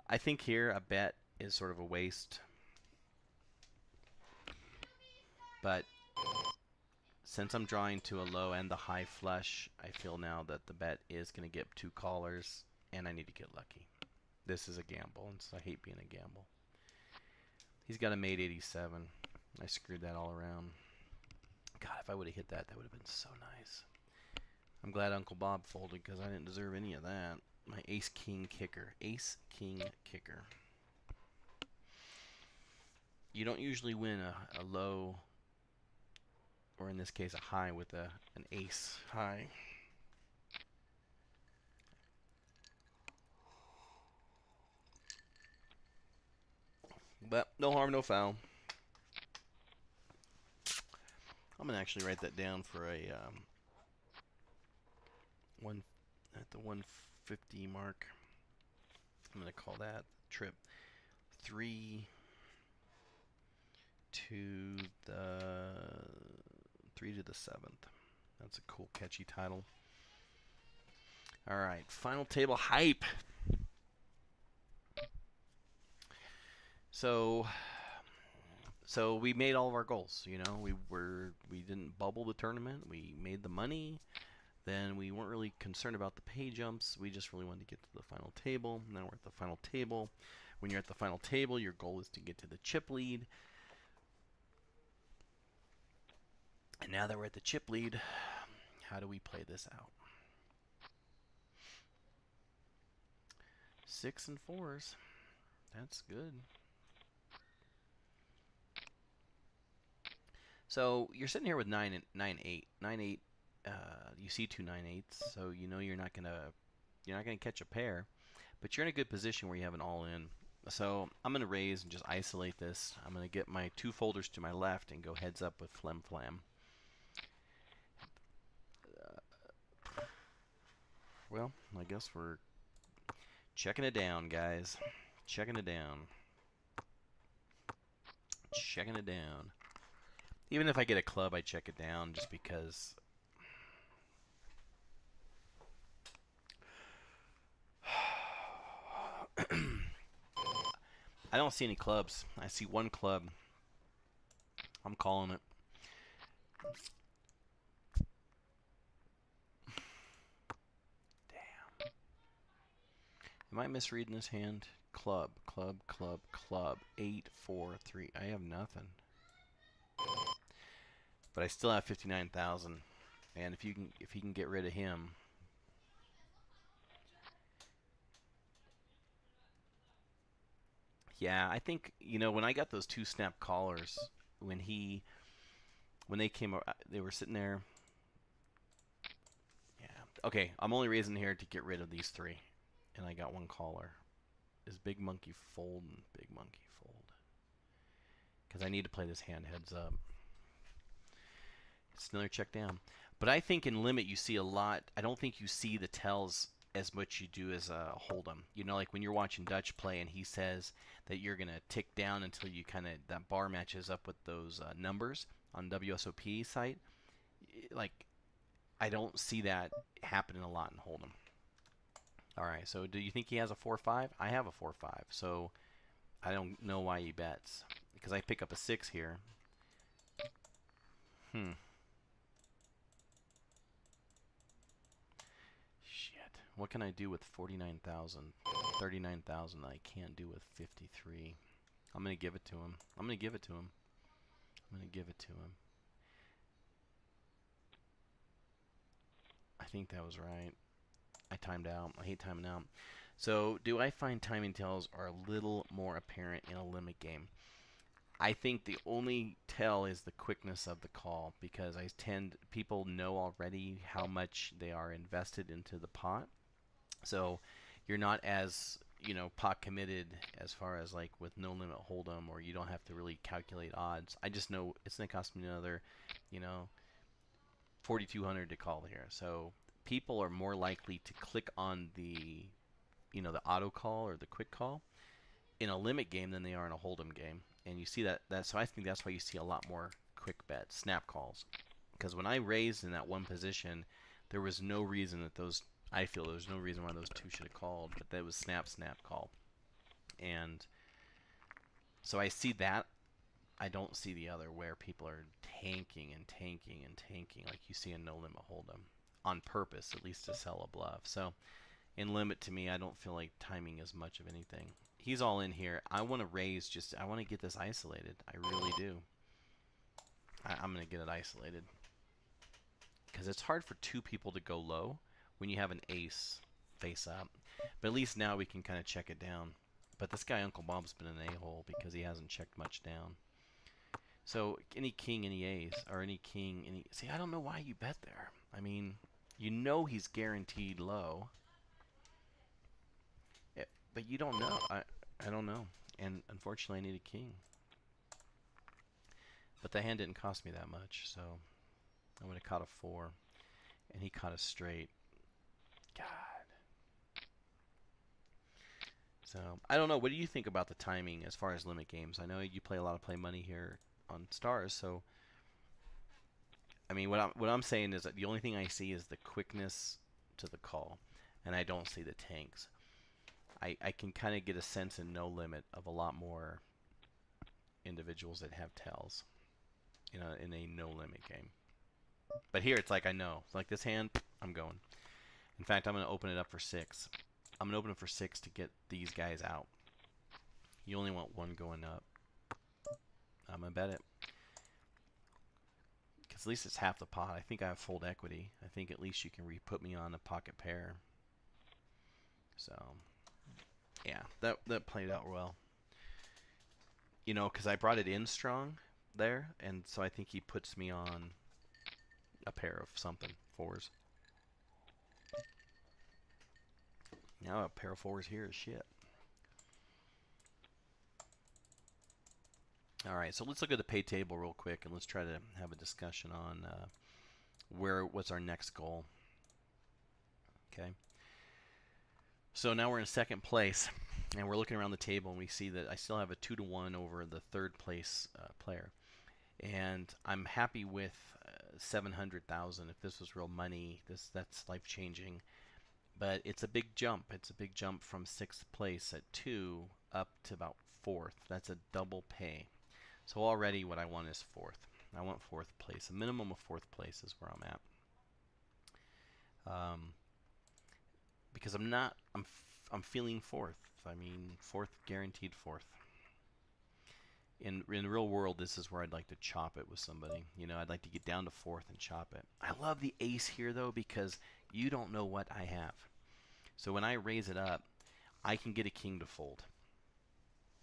I think here a bet is sort of a waste. But since I'm drawing to a low and the high flush, I feel now that the bet is going to get 2 callers, and I need to get lucky. This is a gamble, and so I hate being a gamble. He's got a mate 87. I screwed that all around. God, if I would have hit that, that would have been so nice. I'm glad Uncle Bob folded because I didn't deserve any of that. My ace-king kicker. Ace-king kicker. You don't usually win a low, or in this case a high, with an ace high. But no harm, no foul. I'm gonna actually write that down for a one at the 150 mark. I'm gonna call that trip 3 to the 7th. That's a cool, catchy title. All right, final table hype. So we made all of our goals. You know, we didn't bubble the tournament. We made the money. Then we weren't really concerned about the pay jumps. We just really wanted to get to the final table. Now we're at the final table. When you're at the final table, your goal is to get to the chip lead. And now that we're at the chip lead, how do we play this out? 6 and 4s. That's good. So you're sitting here with 9 and 9-8. 9-8. You see two 9-8s, so you know you're not gonna catch a pair, but you're in a good position where you have an all-in. So I'm gonna raise and just isolate this. I'm gonna get my two folders to my left and go heads up with Flim Flam. Well, I guess we're checking it down, guys. Checking it down. Checking it down. Even if I get a club, I check it down just because. I don't see any clubs. I see one club. I'm calling it. Damn. Am I misreading this hand? Club, club, club, club. 8, 4, 3. I have nothing. But I still have 59,000. And if he can get rid of him. Yeah, I think, when I got those two snap callers, when they came, they were sitting there. Yeah. Okay, I'm only raising here to get rid of these three. And I got one caller. Is Big Monkey fold and Big Monkey fold? Because I need to play this hand heads up. It's another check down. But I think in limit you see a lot. I don't think you see the tells as much you do as a hold'em. Like when you're watching Dutch play and he says that you're gonna tick down until you that bar matches up with those numbers on WSOP site. Like I don't see that happening a lot in hold'em. All right, so do you think he has a 4-5? I have a 4-5, so I don't know why he bets because I pick up a 6 here. Shit. What can I do with 49,000? 39,000 I can't do with 53. I'm going to give it to him. I'm going to give it to him. I'm going to give it to him. I think that was right. I timed out. I hate timing out. So, do I find timing tells are a little more apparent in a limit game? I think the only tell is the quickness of the call because people know already how much they are invested into the pot. So you're not as, pot committed as far as like with no limit hold'em, or you don't have to really calculate odds. I just know it's going to cost me another, 4,200 to call here. So people are more likely to click on the, the auto call or the quick call in a limit game than they are in a hold'em game. And you see that so I think that's why you see a lot more quick bets, snap calls. Because when I raised in that one position, there was no reason that I feel there's no reason why those two should have called, but that was snap call. And so I see that. I don't see the other where people are tanking and tanking and tanking like you see in no limit hold'em on purpose, at least to sell a bluff. So in limit, to me, I don't feel like timing is much of anything. He's all in here. I want to raise I want to get this isolated. I really do. I'm going to get it isolated. Because it's hard for two people to go low when you have an ace face up. But at least now we can kind of check it down. But this guy, Uncle Bob's been an a-hole because he hasn't checked much down. So any king, any ace, or any king, any... See, I don't know why you bet there. I mean, he's guaranteed low. But you don't know. I don't know. And unfortunately, I need a king. But the hand didn't cost me that much, so I would have caught a 4. And he caught a straight. God. So, I don't know. What do you think about the timing as far as limit games? I know you play a lot of play money here on Stars, so... I mean, what I'm saying is that the only thing I see is the quickness to the call. And I don't see the tanks. I can kind of get a sense in no limit of a lot more individuals that have tells, in a no limit game. But here it's like I know, like this hand, I'm going. In fact, I'm going to open it up for 6. I'm going to open it for 6 to get these guys out. You only want one going up. I'm going to bet it. Because at least it's half the pot. I think I have fold equity. I think at least you can put me on a pocket pair. So... Yeah, that played out well. You know, because I brought it in strong there, and so I think he puts me on a pair of something fours. Now a pair of fours here is shit. All right, so let's look at the pay table real quick, and let's try to have a discussion on what's our next goal. Okay. So now we're in second place, and we're looking around the table, and we see that I still have a 2-1 over the third place player, and I'm happy with 700,000. If this was real money, that's life changing. But it's a big jump. It's a big jump from sixth place at 2 up to about fourth. That's a double pay. So already what I want is fourth. I want fourth place. A minimum of fourth place is where I'm at. Because I'm feeling fourth. I mean, fourth, guaranteed fourth. In the real world, this is where I'd like to chop it with somebody. You know, I'd like to get down to fourth and chop it. I love the ace here though, because you don't know what I have. So when I raise it up, I can get a king to fold.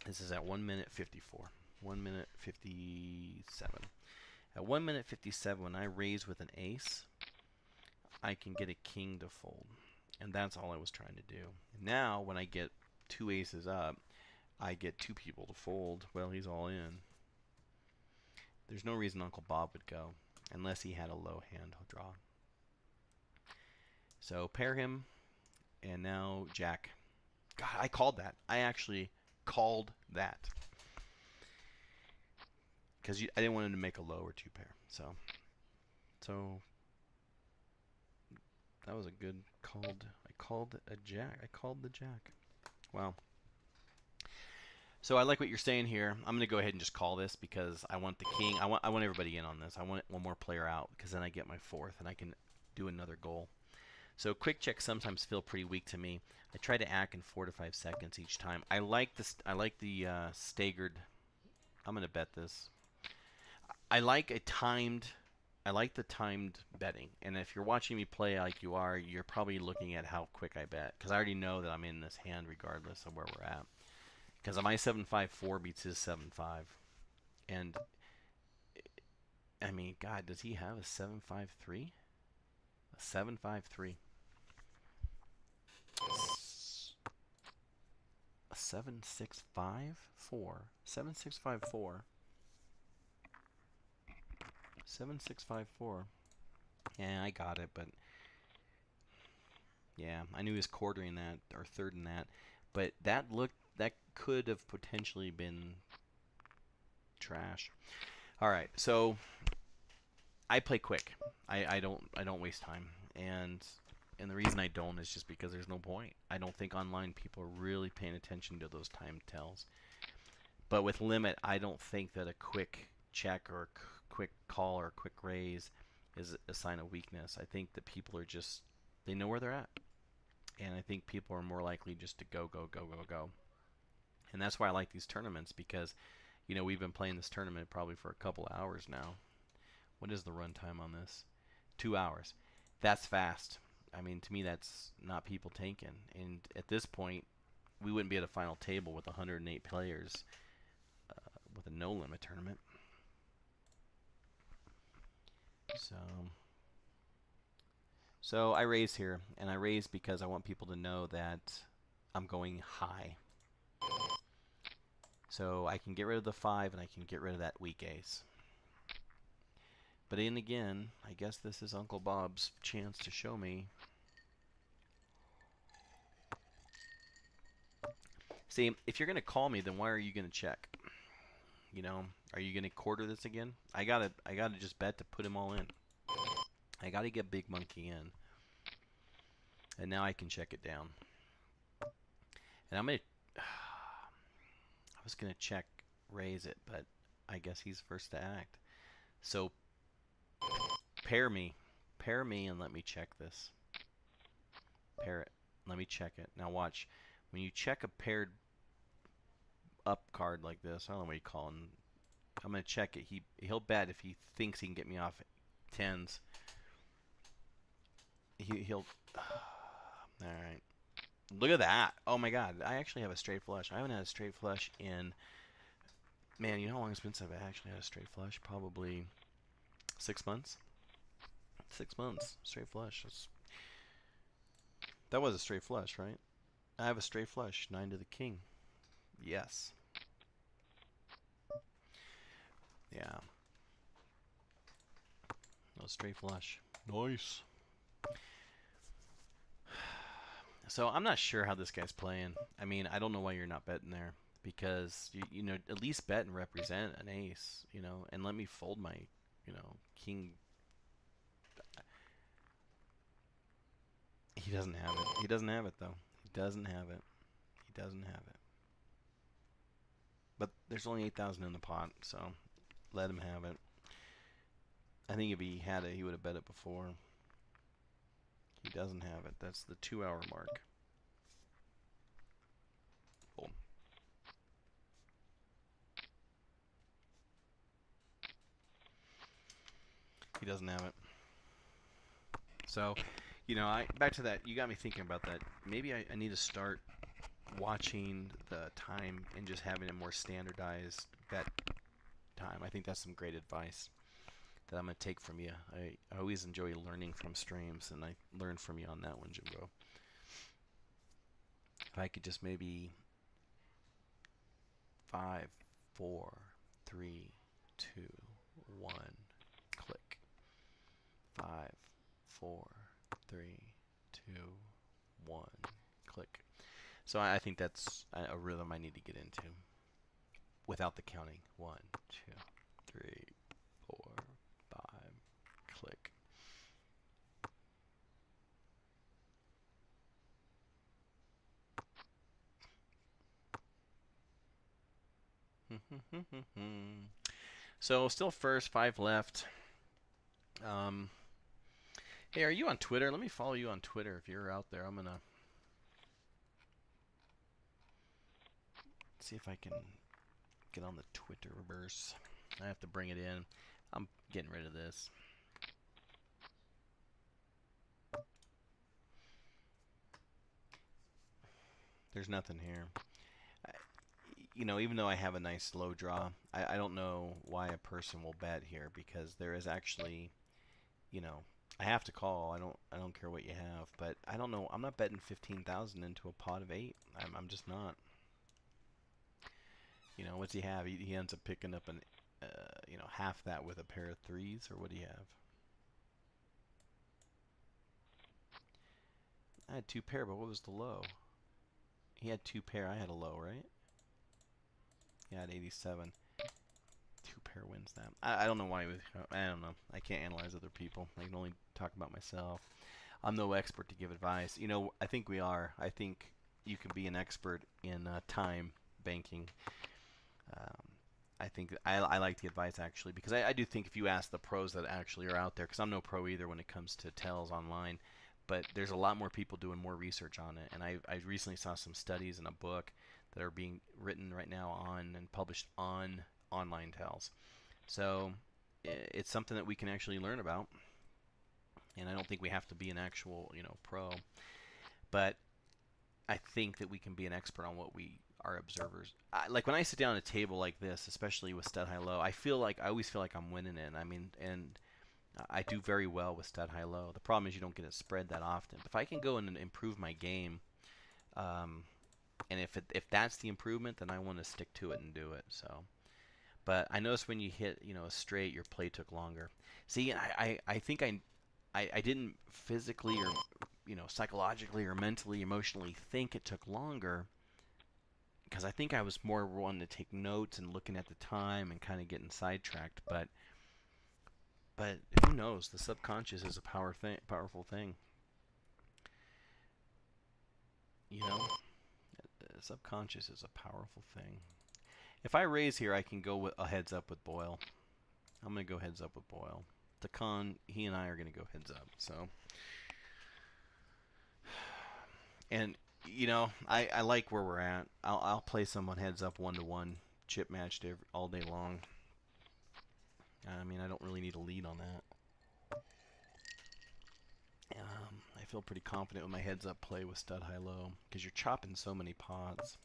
This is at 1 minute 54. 1 minute 57. At 1 minute 57, when I raise with an ace, I can get a king to fold. And that's all I was trying to do. Now, when I get two aces up, I get two people to fold. Well, he's all in. There's no reason Uncle Bob would go, unless he had a low hand draw. So pair him, and now Jack. God, I called that. I actually called that. Because I didn't want him to make a low or two pair. So that was a good called. I called a jack. I called the jack. Wow. So I like what you're saying here. I'm going to go ahead and just call this because I want the king. I want everybody in on this. I want one more player out because then I get my fourth and I can do another goal. So quick checks sometimes feel pretty weak to me. I try to act in 4 to 5 seconds each time. I like this. I like the staggered. I'm going to bet this. I like the timed betting. And if you're watching me play like you are, you're probably looking at how quick I bet because I already know that I'm in this hand regardless of where we're at. Because my 7-5-4 beats his 7-5. And, I mean, God, does he have a 7-5-3? A 7-5-3. A 7-6-5-4. 7-6-5-4. 7-6-5-4. Yeah, I got it, but yeah, I knew he was quartering that or third in that. But that could have potentially been trash. All right, so I play quick. I don't waste time, and the reason I don't is just because there's no point. I don't think online people are really paying attention to those time tells. But with limit, I don't think that a quick check or a quick call or a quick raise is a sign of weakness. I think that people are just, they know where they're at. And I think people are more likely just to go. And that's why I like these tournaments because, you know, we've been playing this tournament probably for a couple of hours now. What is the run time on this? 2 hours. That's fast. I mean, to me, that's not people tanking. And at this point, we wouldn't be at a final table with 108 players with a no-limit tournament. So I raise here, and I raise because I want people to know that I'm going high. So I can get rid of the 5 and I can get rid of that weak ace. But then again, I guess this is Uncle Bob's chance to show me. See, if you're going to call me, then why are you going to check? You know, are you going to quarter this again? I gotta just bet to put him all in. I got to get Big Monkey in. And now I can check it down. And I'm going to... I was going to check raise it, but I guess he's first to act. So pair me and let me check this. Pair it. Let me check it. Now watch. When you check a paired up card like this, I don't know what you call him. I'm going to check it. He'll bet if he thinks he can get me off 10s. He'll... Alright. Look at that. Oh my god. I actually have a straight flush. I haven't had a straight flush in, man, you know how long it's been since I've actually had a straight flush? Probably 6 months. 6 months. Straight flush. That was a straight flush, right? I have a straight flush. 9 to the king. Yes. Yeah. No straight flush. Nice. So I'm not sure how this guy's playing. I mean, I don't know why you're not betting there because you know at least bet and represent an ace, you know, and let me fold my, you know, king. He doesn't have it. He doesn't have it though. He doesn't have it. He doesn't have it. But there's only 8,000 in the pot, so let him have it. I think if he had it, he would have bet it before. He doesn't have it. That's the 2-hour mark. Boom. He doesn't have it. So, you know, back to that. You got me thinking about that. Maybe I need to start watching the time and just having a more standardized bet time. I think that's some great advice that I'm going to take from you. I always enjoy learning from streams, and I learned from you on that one, Jimbo. If I could just maybe 5, 4, 3, 2, 1, click. 5, 4, 3, 2, 1, click. So I think that's a rhythm I need to get into without the counting. 1, 2, 3, 4, 5, click. So still first, 5 left. Hey, are you on Twitter? Let me follow you on Twitter if you're out there. I'm gonna see if I can get on the Twitterverse. I have to bring it in. I'm getting rid of this. There's nothing here. You know, even though I have a nice low draw, I don't know why a person will bet here because there is actually, you know, I have to call. I don't care what you have, but I don't know. I'm not betting 15,000 into a pot of 8. I'm just not. You know, what's he have? He ends up picking up an, you know, half that with a pair of 3s, or what do you have? I had 2 pair, but what was the low? He had 2 pair. I had a low, right? He had 87. 2 pair wins that. I don't know why. I don't know. I can't analyze other people. I can only talk about myself. I'm no expert to give advice. You know, I think we are. I think you can be an expert in time banking. I think I like the advice actually because I do think if you ask the pros that actually are out there, because I'm no pro either when it comes to tells online, but there's a lot more people doing more research on it. And I recently saw some studies in a book that are being written right now on and published on online tells. So it's something that we can actually learn about. And I don't think we have to be an actual, you know, pro. But I think that we can be an expert on what we are observers. Like when I sit down at a table like this, especially with stud high low, I always feel like I'm winning it. I mean, and I do very well with stud high low. The problem is you don't get it spread that often. But if I can go in and improve my game, and if that's the improvement, then I want to stick to it and do it. So, but I noticed when you hit, you know, a straight, your play took longer. See, I think I didn't physically or, you know, psychologically or mentally, emotionally think it took longer because I think I was more one to take notes and looking at the time and kind of getting sidetracked. But who knows? The subconscious is a powerful thing. You know, the subconscious is a powerful thing. If I raise here, I can go with a heads up with Boyle. I'm gonna go heads up with Boyle. The con, he and I are gonna go heads up. So, and you know, I like where we're at. I'll play someone heads up 1-to-1 chip matched all day long. I mean, I don't really need a lead on that. feel pretty confident with my heads up play with stud high low because you're chopping so many pots.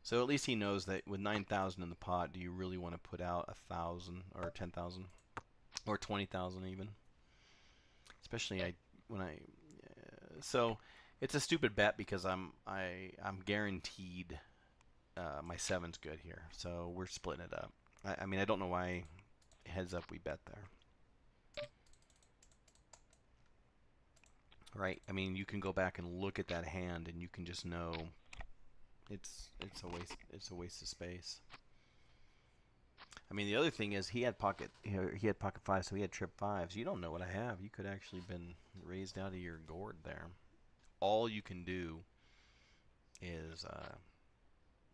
So at least he knows that with 9,000 in the pot, do you really want to put out 1,000 or 10,000 or 20,000 even? Especially when I so it's a stupid bet because I'm guaranteed my seven's good here. So we're splitting it up. I mean I don't know why heads up we bet there. Right? I mean you can go back and look at that hand and you can just know it's a waste of space. I mean the other thing is he had pocket five, so he had trip fives. You don't know what I have. You could actually been raised out of your gourd there. All you can do is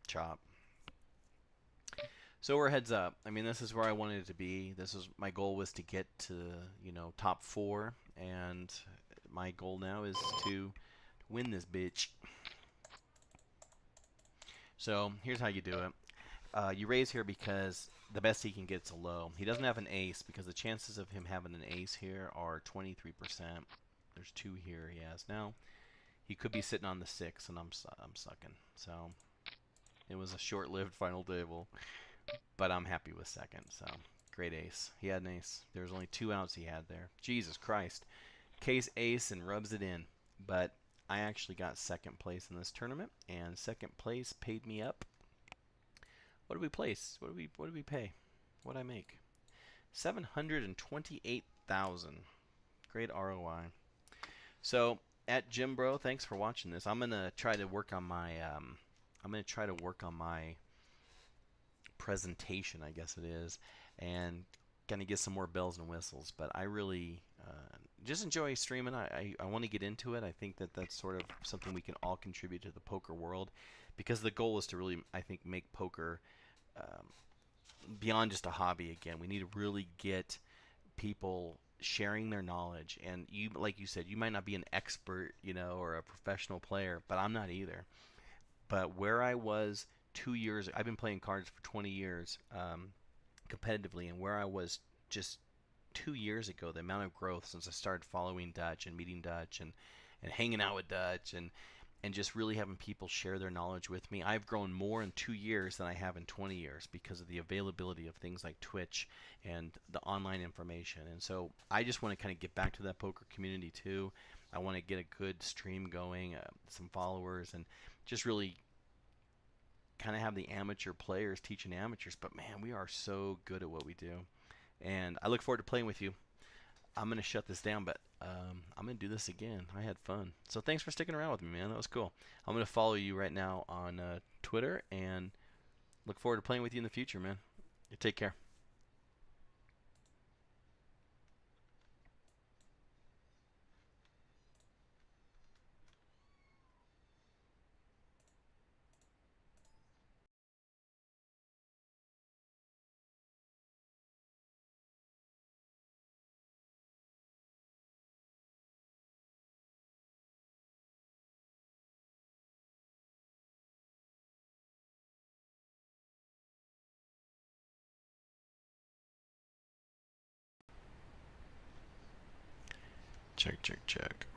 chop. So we're heads up. I mean, this is where I wanted it to be. This is my goal was to get to top four, and my goal now is to win this bitch. So here's how you do it. You raise here because the best he can get is a low. He doesn't have an ace because the chances of him having an ace here are 23%. There's two here he has now. He could be sitting on the 6, and I'm sucking. So it was a short-lived final table, but I'm happy with second. So great ace. He had an ace. There's only 2 outs he had there. Jesus Christ. Case ace and rubs it in. But I actually got second place in this tournament, and second place paid me up. What did we place? What did we pay? What did I make? 728,000. Great ROI. So at Jim Bro, thanks for watching this. I'm gonna try to work on my presentation, I guess it is, and kind of get some more bells and whistles. But I really just enjoy streaming. I want to get into it. I think that that's sort of something we can all contribute to the poker world, because the goal is to really, I think, make poker beyond just a hobby again. We need to really get people sharing their knowledge, and you, like you said, you might not be an expert, or a professional player, but I'm not either. But where I was 2 years, I've been playing cards for 20 years competitively, and where I was just 2 years ago, the amount of growth since I started following Dutch and meeting Dutch and hanging out with Dutch and just really having people share their knowledge with me. I've grown more in 2 years than I have in 20 years because of the availability of things like Twitch and the online information. And so I just want to kind of get back to that poker community too. I want to get a good stream going, some followers, and just really kind of have the amateur players teaching amateurs. But man, we are so good at what we do. And I look forward to playing with you. I'm going to shut this down, but I'm going to do this again. I had fun. So thanks for sticking around with me, man. That was cool. I'm going to follow you right now on Twitter and look forward to playing with you in the future, man. You take care. Check, check, check.